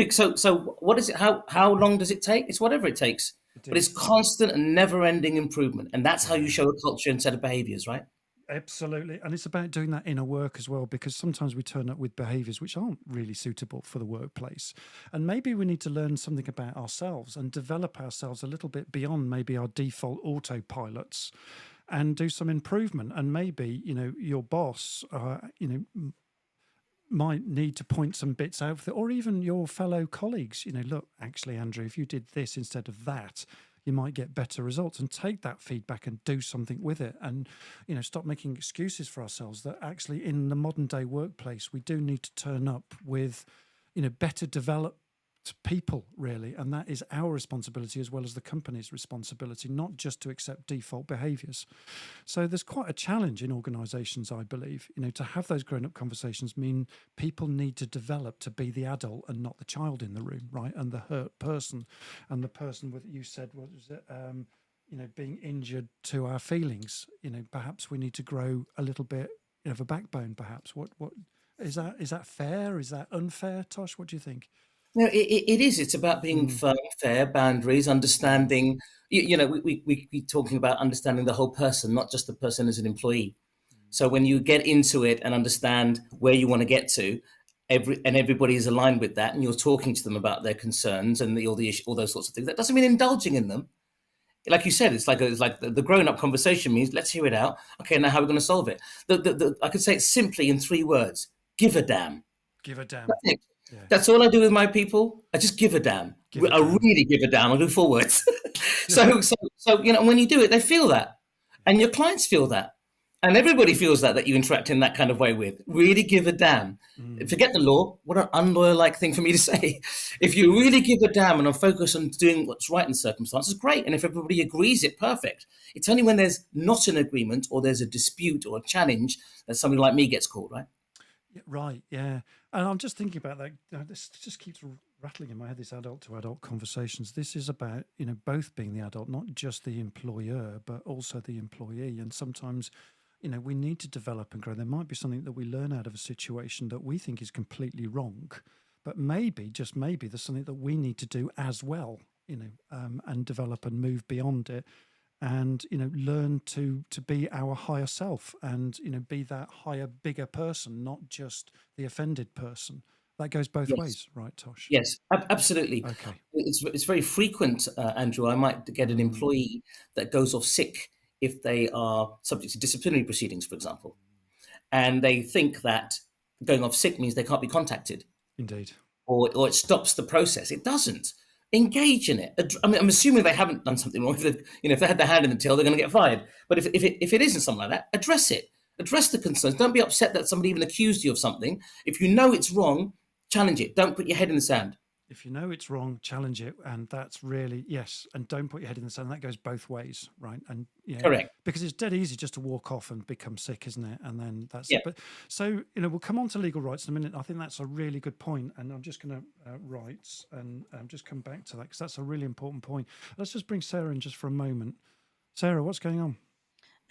So what is it? How long does it take? It's whatever it takes. But it's constant and never-ending improvement. And that's how you show a culture and set of behaviours, right? Absolutely. And it's about doing that inner work as well, because sometimes we turn up with behaviors which aren't really suitable for the workplace. And maybe we need to learn something about ourselves and develop ourselves a little bit beyond maybe our default autopilots and do some improvement. And maybe, your boss, might need to point some bits out, or even your fellow colleagues, look, actually, Andrew, if you did this instead of that, you might get better results, and take that feedback and do something with it, and stop making excuses for ourselves. That actually in the modern day workplace we do need to turn up with better developed people, really, and that is our responsibility as well as the company's responsibility, not just to accept default behaviors. So there's quite a challenge in organizations, I believe. To have those grown-up conversations mean people need to develop to be the adult and not the child in the room, right? And the hurt person, and the person with, you said, what was it, being injured to our feelings. Perhaps we need to grow a little bit of a backbone, perhaps. What is that fair? Is that unfair, Tosh? What do you think? No, it is. It's about being firm, fair, boundaries, understanding. We talking about understanding the whole person, not just the person as an employee. So when you get into it and understand where you want to get to, everybody is aligned with that, and you're talking to them about their concerns and all those sorts of things. That doesn't mean indulging in them. Like you said, it's like the grown-up conversation means let's hear it out. Okay, now how are we going to solve it? I could say it simply in 3 words: give a damn. Give a damn. That's it. Yeah. That's all I do with my people. I just give a damn. I really give a damn. I do 4 words. So when you do it, they feel that, and your clients feel that, and everybody feels that you interact in that kind of way with. Really give a damn. Forget the law. What an unlawyer-like thing for me to say. If you really give a damn and are focused on doing what's right in circumstances, great. And if everybody agrees, it perfect. It's only when there's not an agreement or there's a dispute or a challenge that somebody like me gets called, right? Yeah, right, yeah. And I'm just thinking about that. This just keeps rattling in my head, this adult to adult conversations. This is about, both being the adult, not just the employer, but also the employee. And sometimes, we need to develop and grow. There might be something that we learn out of a situation that we think is completely wrong, but maybe, just maybe, there's something that we need to do as well, and develop and move beyond it. And learn to be our higher self, and be that higher, bigger person, not just the offended person. That goes both ways, right, Tosh? Yes, absolutely. Okay. It's very frequent, Andrew. I might get an employee that goes off sick if they are subject to disciplinary proceedings, for example, and they think that going off sick means they can't be contacted. Indeed. Or it stops the process. It doesn't. Engage in it. I mean, I'm assuming they haven't done something wrong. If they had their hand in the till, they're going to get fired. But if it isn't something like that, address it. Address the concerns. Don't be upset that somebody even accused you of something. If you know it's wrong, challenge it. Don't put your head in the sand. If you know it's wrong, challenge it, and that's really and don't put your head in the sand. That goes both ways, right? And correct, because it's dead easy just to walk off and become sick, isn't it? And then that's it. But so we'll come on to legal rights in a minute. I think that's a really good point, and I'm just going to rights and just come back to that because that's a really important point. Let's just bring Sarah in just for a moment. Sarah, what's going on?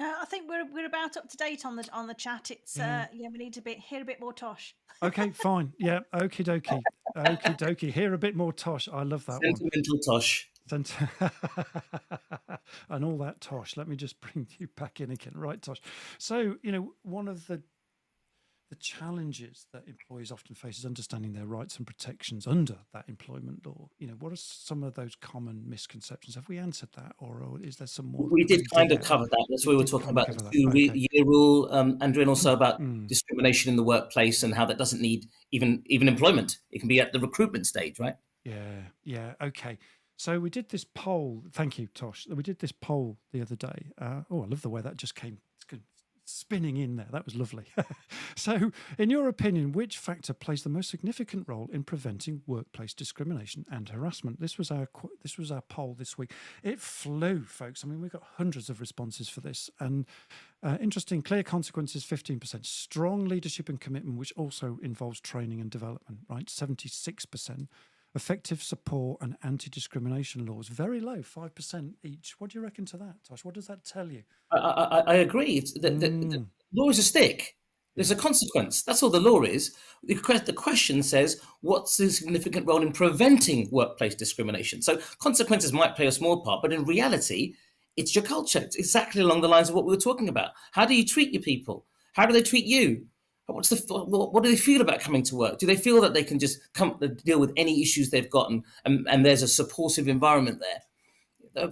I think we're about up to date on the chat. It's we need to hear a bit more Tosh. Okay, fine. Yeah, okie dokie. Okie dokie. Hear a bit more Tosh. I love that Sentimental Tosh. And all that Tosh. Let me just bring you back in again. Right, Tosh. So, one of the the challenges that employees often face is understanding their rights and protections under that employment law. What are some of those common misconceptions? Have we answered that, or is there some more? We did kind of cover that. That's why we were talking about the 2-year rule, Andrew, and also about discrimination in the workplace and how that doesn't need even employment. It can be at the recruitment stage, right? Yeah. Okay. So we did this poll. Thank you, Tosh. We did this poll the other day. I love the way that just came spinning in there. That was lovely. So, in your opinion, which factor plays the most significant role in preventing workplace discrimination and harassment? This was our poll this week. It flew, folks. I mean, we got hundreds of responses for this. And interesting, clear consequences, 15%. Strong leadership and commitment, which also involves training and development, right? 76%. Effective support and anti-discrimination laws, very low, 5% each. What do you reckon to that, Tosh? What does that tell you? I agree. The law is a stick. There's a consequence. That's all the law is. The question says, what's the significant role in preventing workplace discrimination? So consequences might play a small part, but in reality, it's your culture. It's exactly along the lines of what we were talking about. How do you treat your people? How do they treat you? What do they feel about coming to work? Do they feel that they can just come to deal with any issues they've gotten and there's a supportive environment there?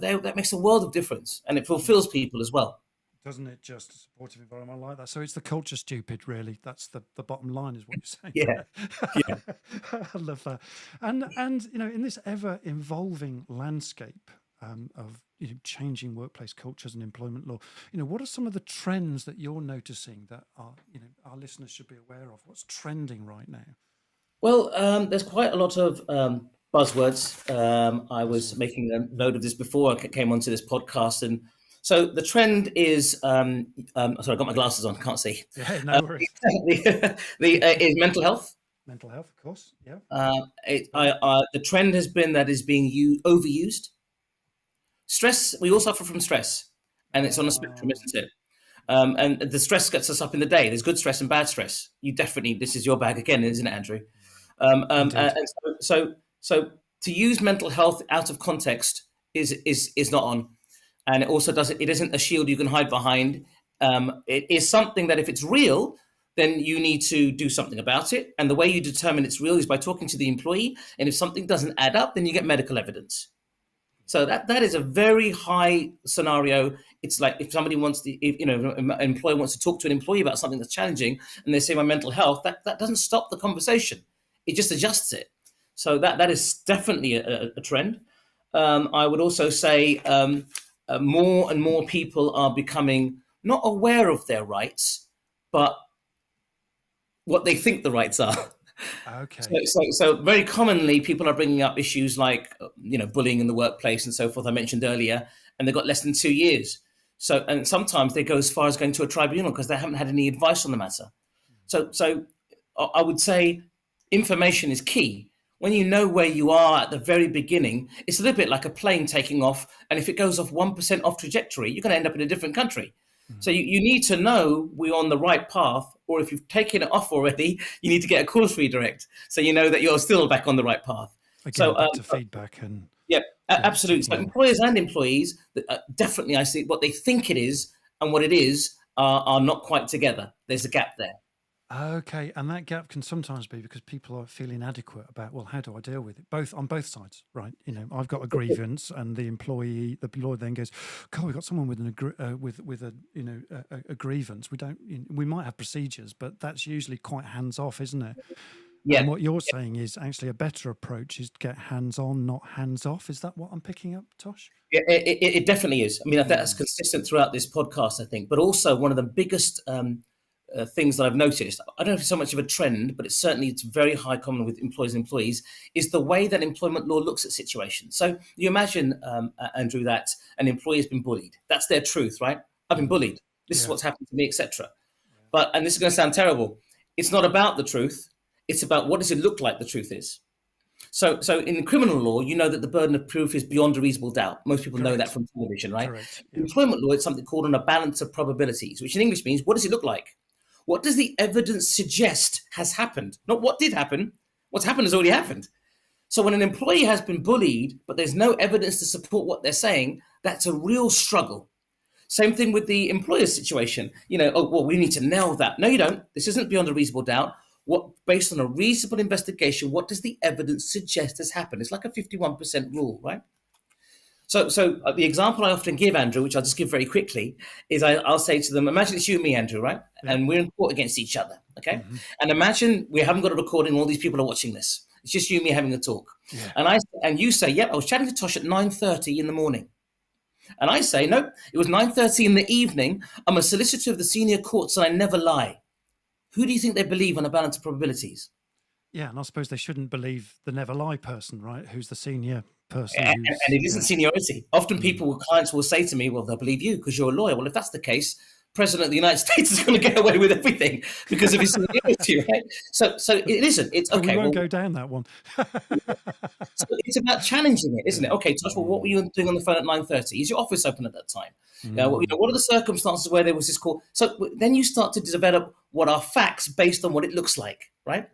That makes a world of difference, and it fulfills people as well. Doesn't it? Just a supportive environment like that. So it's the culture stupid, really. That's the bottom line, is what you're saying. Yeah. I love that. And in this ever evolving landscape of changing workplace cultures and employment law, what are some of the trends that you're noticing that our listeners should be aware of? What's trending right now? Well, there's quite a lot of buzzwords. I was making a note of this before I came onto this podcast, and so the trend is sorry, I got my glasses on, can't see. Yeah, no worries. Is mental health. Mental health, of course. Yeah. The trend has been that is being overused. Stress, we all suffer from stress, and it's on a spectrum, isn't it? And the stress gets us up in the day. There's good stress and bad stress. This is your bag again, isn't it, Andrew? And so to use mental health out of context is not on. And it also it isn't a shield you can hide behind. It is something that if it's real, then you need to do something about it. And the way you determine it's real is by talking to the employee. And if something doesn't add up, then you get medical evidence. So that is a very high scenario. It's like if somebody an employer wants to talk to an employee about something that's challenging, and they say my mental health, that doesn't stop the conversation. It just adjusts it. So that is definitely a trend. I would also say more and more people are becoming not aware of their rights, but what they think the rights are. Okay. So very commonly, people are bringing up issues like bullying in the workplace and so forth. I mentioned earlier, and they've got less than 2 years. So and sometimes they go as far as going to a tribunal because they haven't had any advice on the matter. So I would say information is key. When you know where you are at the very beginning, it's a little bit like a plane taking off. And if it goes off 1% off trajectory, you're going to end up in a different country. So you need to know we're on the right path, or if you've taken it off already, you need to get a course redirect so you know that you're still back on the right path. Again, back to feedback and absolutely. So employers and employees, definitely, I see what they think it is and what it is are not quite together. There's a gap there. Okay, and that gap can sometimes be because people are feeling inadequate about, well, how do I deal with it? On both sides, right? I've got a grievance, and the employee then goes, "God, we've got someone with a grievance. We might have procedures, but that's usually quite hands off, isn't it?" Yeah. And what you're saying is actually a better approach is to get hands on, not hands off. Is that what I'm picking up, Tosh? Yeah, it definitely is. I mean, that's consistent throughout this podcast, I think. But also one of the biggest things that I've noticed, I don't know if it's so much of a trend, but it's very high common with employers and employees, is the way that employment law looks at situations. So you imagine, Andrew, that an employee has been bullied. That's their truth, right? I've been bullied. This is what's happened to me, etc. And this is going to sound terrible. It's not about the truth. It's about what does it look like the truth is. So in criminal law, you know that the burden of proof is beyond a reasonable doubt. Most people know that from television, right? Correct. In employment law, it's something called on a balance of probabilities, which in English means what does it look like? What does the evidence suggest has happened? Not what did happen. What's happened has already happened. So when an employee has been bullied, but there's no evidence to support what they're saying, that's a real struggle. Same thing with the employer situation. Oh, well, we need to nail that. No, you don't. This isn't beyond a reasonable doubt. Based on a reasonable investigation, what does the evidence suggest has happened? It's like a 51% rule, right? So the example I often give, Andrew, which I'll just give very quickly, is I'll say to them, imagine it's you and me, Andrew, right? Yeah. And we're in court against each other, okay? Mm-hmm. And imagine we haven't got a recording, all these people are watching this. It's just you and me having a talk. Yeah. And you say, yep, I was chatting to Tosh at 9:30 in the morning. And I say, no, it was 9:30 in the evening. I'm a solicitor of the senior courts and I never lie. Who do you think they believe on a balance of probabilities? Yeah, and I suppose they shouldn't believe the never lie person, right? Who's the senior person. And it isn't seniority. Often clients will say to me, well, they'll believe you because you're a lawyer. Well, if that's the case, President of the United States is going to get away with everything because of his seniority, right? So it isn't. It's okay. We won't go down that one. So it's about challenging it, isn't it? Okay, Tosh, well, what were you doing on the phone at 9:30? Is your office open at that time? What are the circumstances where there was this call? So then you start to develop what are facts based on what it looks like, right?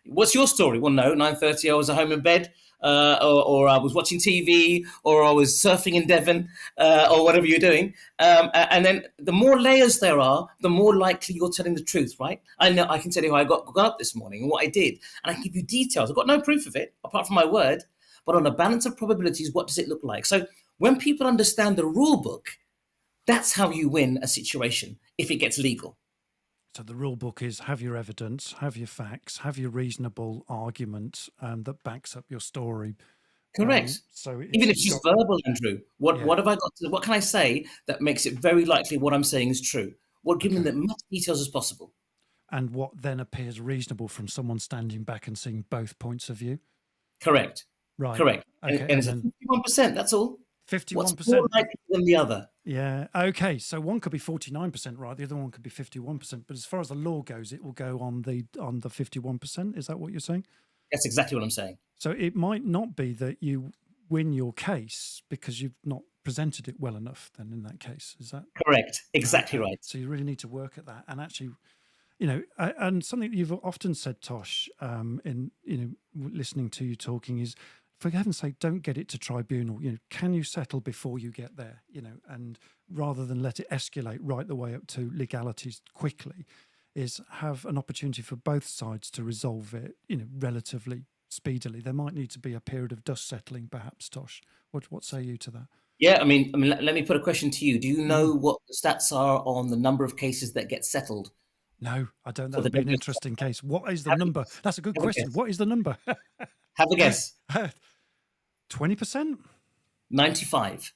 What's your story? Well, no, 9:30, I was at home in bed, or I was watching TV, or I was surfing in Devon, or whatever you're doing. And then the more layers there are, the more likely you're telling the truth, right? I know I can tell you how I got up this morning and what I did, and I can give you details. I've got no proof of it apart from my word, but on a balance of probabilities, what does it look like? So when people understand the rule book, that's how you win a situation if it gets legal. So the rule book is have your evidence, have your facts, have your reasonable argument that backs up your story. Correct. So even if it's verbal, Andrew, what have I got? What can I say that makes it very likely what I'm saying is true? Well, give them as much details as possible. And what then appears reasonable from someone standing back and seeing both points of view? Correct. Right. Correct. Okay. And it's 51%. That's all. 51%. What's more likely than the other? Yeah. Okay. So one could be 49% right. The other one could be 51%. But as far as the law goes, it will go on the 51%. Is that what you're saying? That's exactly what I'm saying. So it might not be that you win your case because you've not presented it well enough. Then in that case, is that correct? Exactly right. So you really need to work at that and actually. And something that you've often said, Tosh, in listening to you talking is, for heaven's sake, don't get it to tribunal. Can you settle before you get there? And rather than let it escalate right the way up to legalities quickly, is have an opportunity for both sides to resolve it, relatively speedily. There might need to be a period of dust settling, perhaps. Tosh, what say you to that? Yeah, I mean, let me put a question to you. Do you know what the stats are on the number of cases that get settled? No, I don't. That would be an interesting case. What is the number? That's a good question. What is the number? Have a guess. 20%? 95.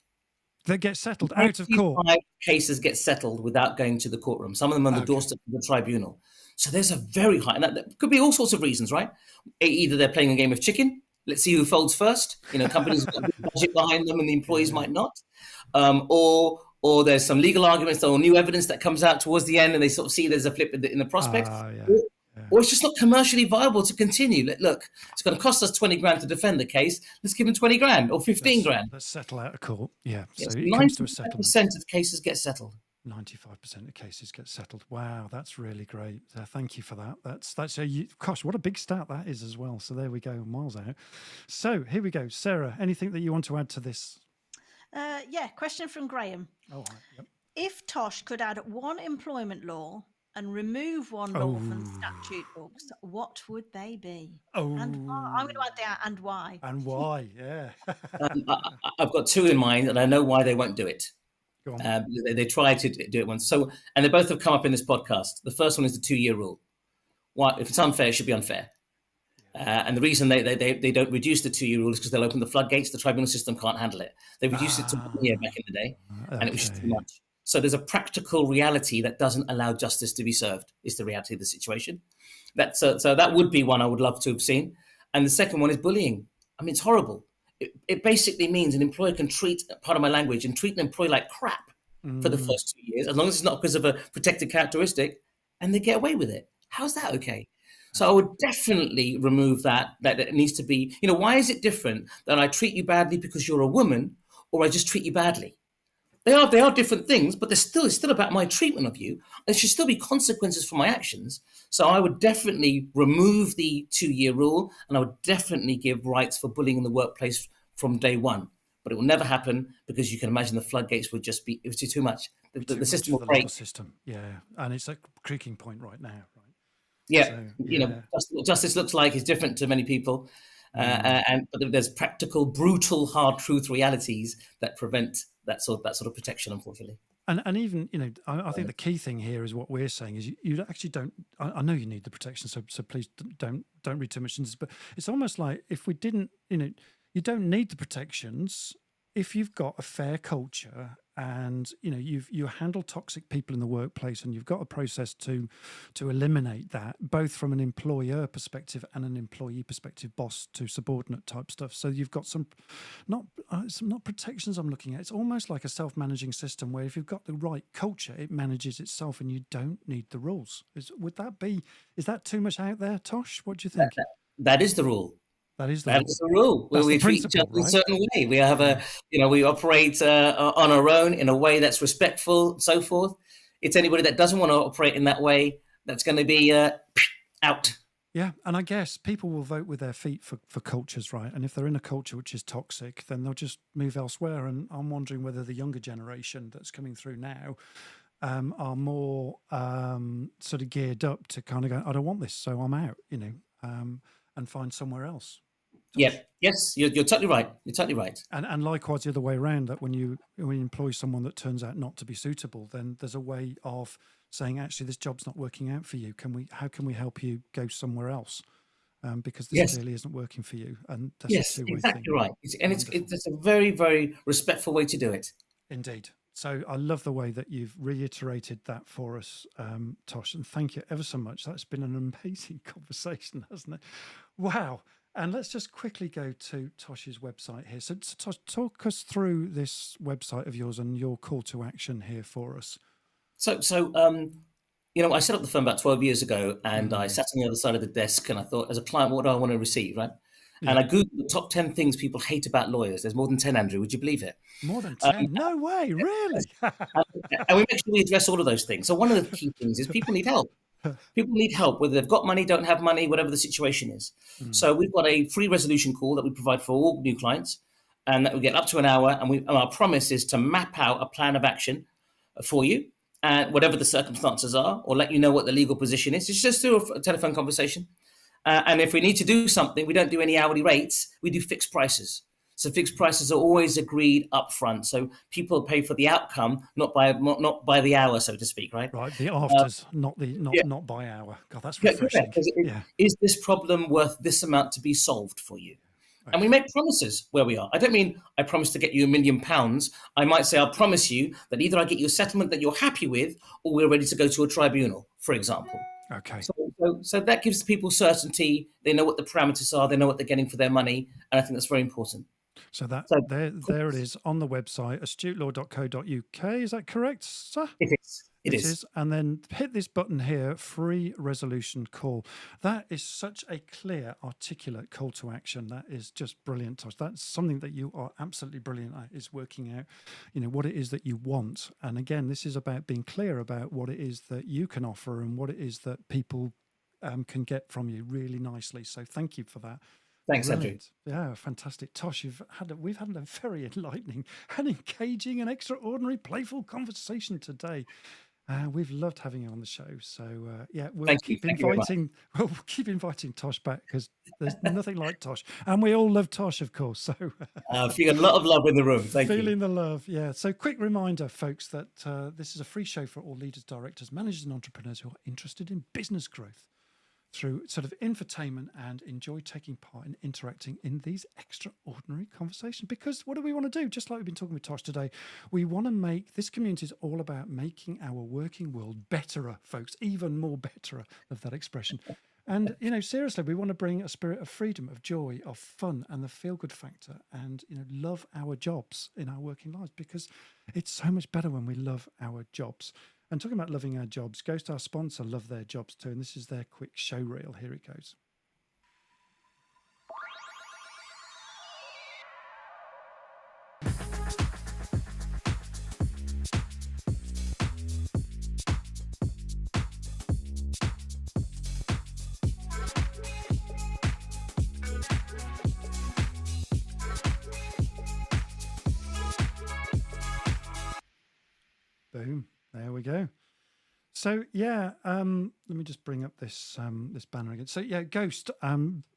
That get settled out of court. 95 cases get settled without going to the courtroom. Some of them on the doorstep of the tribunal. So there's a very high, and that could be all sorts of reasons, right? Either they're playing a game of chicken. Let's see who folds first. Companies have got a budget behind them and the employees might not. Or there's some legal arguments or new evidence that comes out towards the end and they sort of see there's a flip in the prospect. Or it's just not commercially viable to continue. Look, it's going to cost us 20 grand to defend the case. Let's give them 20 grand or 15 grand. Let's settle out of court. Yeah. Yes, So it comes to a settlement. 95% of cases get settled. 95% of cases get settled. Wow, that's really great. Thank you for that. That's gosh, what a big stat that is as well. So there we go, miles out. So here we go. Sarah, anything that you want to add to this? Question from Graham. Oh, yep. If Tosh could add one employment law and remove one law from the statute books, what would they be? And why? I'm going to add that and why. And why, yeah. I've got two in mind and I know why they won't do it. Go on. They tried to do it once. And they both have come up in this podcast. The first one is the 2-year rule. If it's unfair, it should be unfair. And the reason they don't reduce the 2-year rule is because they'll open the floodgates. The tribunal system can't handle it. They reduced it to 1 year back in the day, and it was just too much. So there's a practical reality that doesn't allow justice to be served. Is the reality of the situation. So that would be one I would love to have seen. And the second one is bullying. I mean, it's horrible. It basically means an employer can treat an employee like crap for the first 2 years, as long as it's not because of a protected characteristic, and they get away with it. How's that okay? So I would definitely remove that it needs to be, why is it different that I treat you badly because you're a woman or I just treat you badly? They are different things, but it's still about my treatment of you. There should still be consequences for my actions. So I would definitely remove the 2-year rule and I would definitely give rights for bullying in the workplace from day one. but it will never happen because you can imagine the floodgates would just be, it was just too much. The system will break. System. Yeah. And it's a creaking point right now, right? Yeah. So, You know, what justice looks like is different to many people. But there's practical, brutal, hard truth realities that prevent that sort of protection, unfortunately. And even, you know, I think the key thing here is what we're saying is you actually don't. I know you need the protection, so please don't read too much into this. But it's almost like if we didn't, you know, you don't need the protections if you've got a fair culture and you know you handle toxic people in the workplace and you've got a process to eliminate that, both from an employer perspective and an employee perspective, boss to subordinate type stuff. So you've got some not protections I'm looking at. It's almost like a self-managing system where if you've got the right culture, it manages itself and you don't need the rules. Is that too much out there, Tosh? What do you think? That is the rule. That's the rule. We treat each other in a certain way. We have we operate on our own in a way that's respectful, and so forth. It's anybody that doesn't want to operate in that way that's going to be out. Yeah, and I guess people will vote with their feet for cultures, right? And if they're in a culture which is toxic, then they'll just move elsewhere. And I'm wondering whether the younger generation that's coming through now are more sort of geared up to kind of go, I don't want this, so I'm out, you know, and find somewhere else. Yeah. Yes, you're totally right. You're totally right. And likewise the other way around, that when you employ someone that turns out not to be suitable, then there's a way of saying, actually, this job's not working out for you. How can we help you go somewhere else? Because this clearly isn't working for you. And that's a two-way exactly thing. Right. It's a very, very respectful way to do it. Indeed. So I love the way that you've reiterated that for us, Tosh, and thank you ever so much. That's been an amazing conversation, hasn't it? Wow. And let's just quickly go to Tosh's website here. So Tosh, talk us through this website of yours and your call to action here for us. So I set up the firm about 12 years ago, and I sat on the other side of the desk, and I thought, as a client, what do I want to receive, right? Yeah. And I Googled the top 10 things people hate about lawyers. There's more than 10, Andrew. Would you believe it? More than 10? No way, really? And we make sure we address all of those things. So one of the key things is people need help. People need help, whether they've got money, don't have money, whatever the situation is. So we've got a free resolution call that we provide for all new clients, and that we get up to an hour. And our promise is to map out a plan of action for you, and whatever the circumstances are, or let you know what the legal position is. It's just through a telephone conversation. And if we need to do something, we don't do any hourly rates. We do fixed prices. So fixed prices are always agreed up front. So people pay for the outcome, not by the hour, so to speak, right? Right, the afters, not by hour. God, that's refreshing. Is this problem worth this amount to be solved for you? Okay. And we make promises where we are. I don't mean I promise to get you £1 million. I might say I'll promise you that either I get you a settlement that you're happy with, or we're ready to go to a tribunal, for example. Okay. So that gives people certainty. They know what the parameters are. They know what they're getting for their money. And I think that's very important. So there it is on the website, astutelaw.co.uk. Is that correct, sir? It is. And then hit this button here, free resolution call. That is such a clear, articulate call to action. That is just brilliant, Tosh. That's something that you are absolutely brilliant at, is working out, what it is that you want. And again, this is about being clear about what it is that you can offer and what it is that people can get from you really nicely. So thank you for that. Thanks, Andrew. Yeah, fantastic. Tosh, we've had a very enlightening and engaging and extraordinary playful conversation today. We've loved having you on the show. So we'll keep inviting Tosh back, because there's nothing like Tosh. And we all love Tosh, of course. So feeling a lot of love in the room. Thank you. Feeling the love, yeah. So quick reminder, folks, that this is a free show for all leaders, directors, managers and entrepreneurs who are interested in business growth through sort of infotainment and enjoy taking part in interacting in these extraordinary conversations. Because what do we want to do? Just like we've been talking with Tosh today, we want to make this community is all about making our working world betterer, folks, even more betterer, of that expression. And, seriously, we want to bring a spirit of freedom, of joy, of fun, and the feel-good factor, and, love our jobs in our working lives, because it's so much better when we love our jobs. And talking about loving our jobs, goes to our sponsor, Love Their Jobs Too, and this is their quick show reel. Here it goes. Boom. There we go. So yeah, let me just bring up this this banner again. So yeah, Ghost.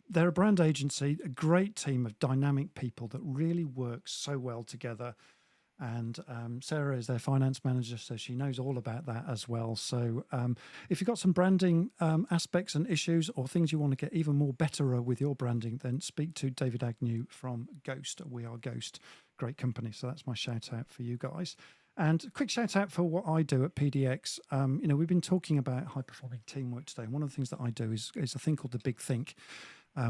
They're a brand agency, a great team of dynamic people that really work so well together. And Sarah is their finance manager, so she knows all about that as well. So if you've got some branding aspects and issues or things you want to get even more better with your branding, then speak to David Agnew from Ghost. We are Ghost, great company. So that's my shout out for you guys. And a quick shout out for what I do at PDX. We've been talking about high performing teamwork today. One of the things that I do is a thing called the Big Think,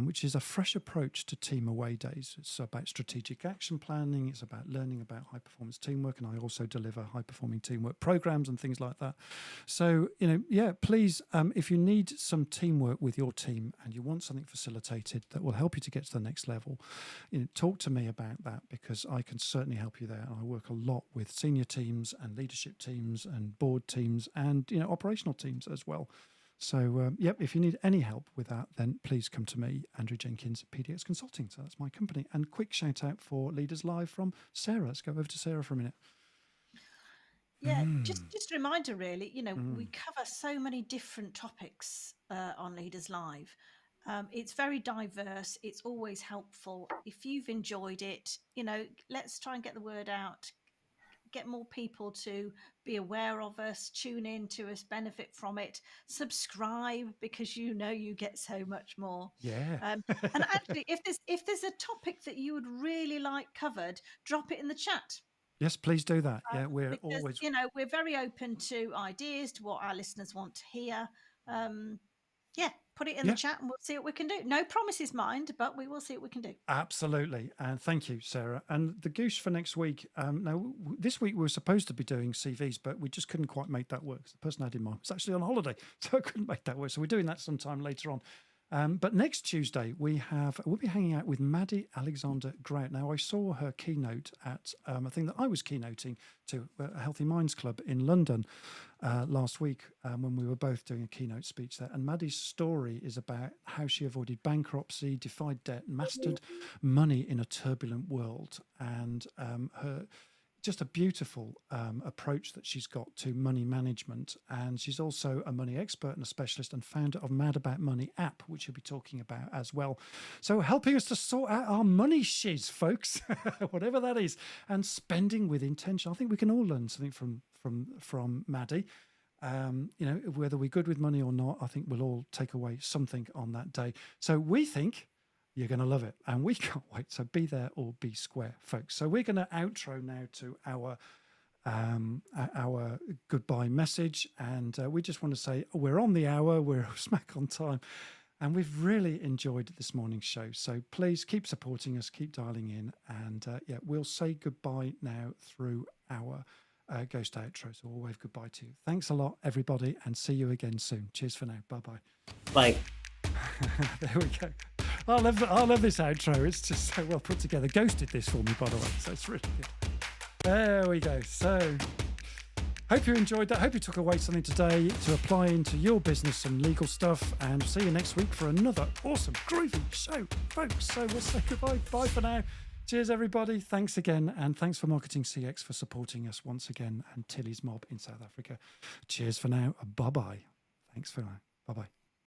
which is a fresh approach to team away days. It's about strategic action planning. It's about learning about high performance teamwork. And I also deliver high performing teamwork programs and things like that. So, please, if you need some teamwork with your team and you want something facilitated that will help you to get to the next level, talk to me about that, because I can certainly help you there. I work a lot with senior teams and leadership teams and board teams and, operational teams as well. So, if you need any help with that, then please come to me, Andrew Jenkins, PDX Consulting. So that's my company. And quick shout out for Leaders Live from Sarah. Let's go over to Sarah for a minute. Yeah, just a reminder, really, we cover so many different topics on Leaders Live. It's very diverse. It's always helpful. If you've enjoyed it, let's try and get the word out. Get more people to be aware of us, tune in to us, benefit from it, subscribe, because you get so much more. Yeah. And actually, if there's a topic that you would really like covered, drop it in the chat. Yes, please do that. Yeah, we're because, always we're very open to ideas, to what our listeners want to hear. Put it in the chat and we'll see what we can do. No promises, mind, but we will see what we can do. Absolutely. And thank you, Sarah. And the goose for next week. Now, this week we were supposed to be doing CVs, but we just couldn't quite make that work. The person I had in mind was actually on holiday, so I couldn't make that work. So we're doing that sometime later on. But next Tuesday, we'll be hanging out with Maddie Alexander Grout. Now, I saw her keynote at a thing that I was keynoting to a Healthy Minds Club in London last week when we were both doing a keynote speech there. And Maddie's story is about how she avoided bankruptcy, defied debt, mastered money in a turbulent world. And her just a beautiful approach that she's got to money management. And she's also a money expert and a specialist and founder of Mad About Money app, which you'll be talking about as well. So helping us to sort out our money shiz, folks, whatever that is, and spending with intention. I think we can all learn something from Maddie. Whether we're good with money or not, I think we'll all take away something on that day. So we think you're going to love it, and we can't wait. So be there or be square, folks. So we're going to outro now to our goodbye message, and we just want to say we're on the hour, we're smack on time, and we've really enjoyed this morning's show. So please keep supporting us, keep dialing in, and we'll say goodbye now through our Ghost outro. So we'll wave goodbye to you. Thanks a lot, everybody, and see you again soon. Cheers for now. Bye-bye. Bye. There we go. I love this outro. It's just so well put together. Ghost did this for me, by the way, so it's really good. There we go. So hope you enjoyed that. Hope you took away something today to apply into your business and legal stuff. And see you next week for another awesome, groovy show, folks. So we'll say goodbye. Bye for now. Cheers, everybody. Thanks again. And thanks for Marketing CX for supporting us once again, and Tilly's Mob in South Africa. Cheers for now. Bye-bye. Thanks for now. Bye-bye.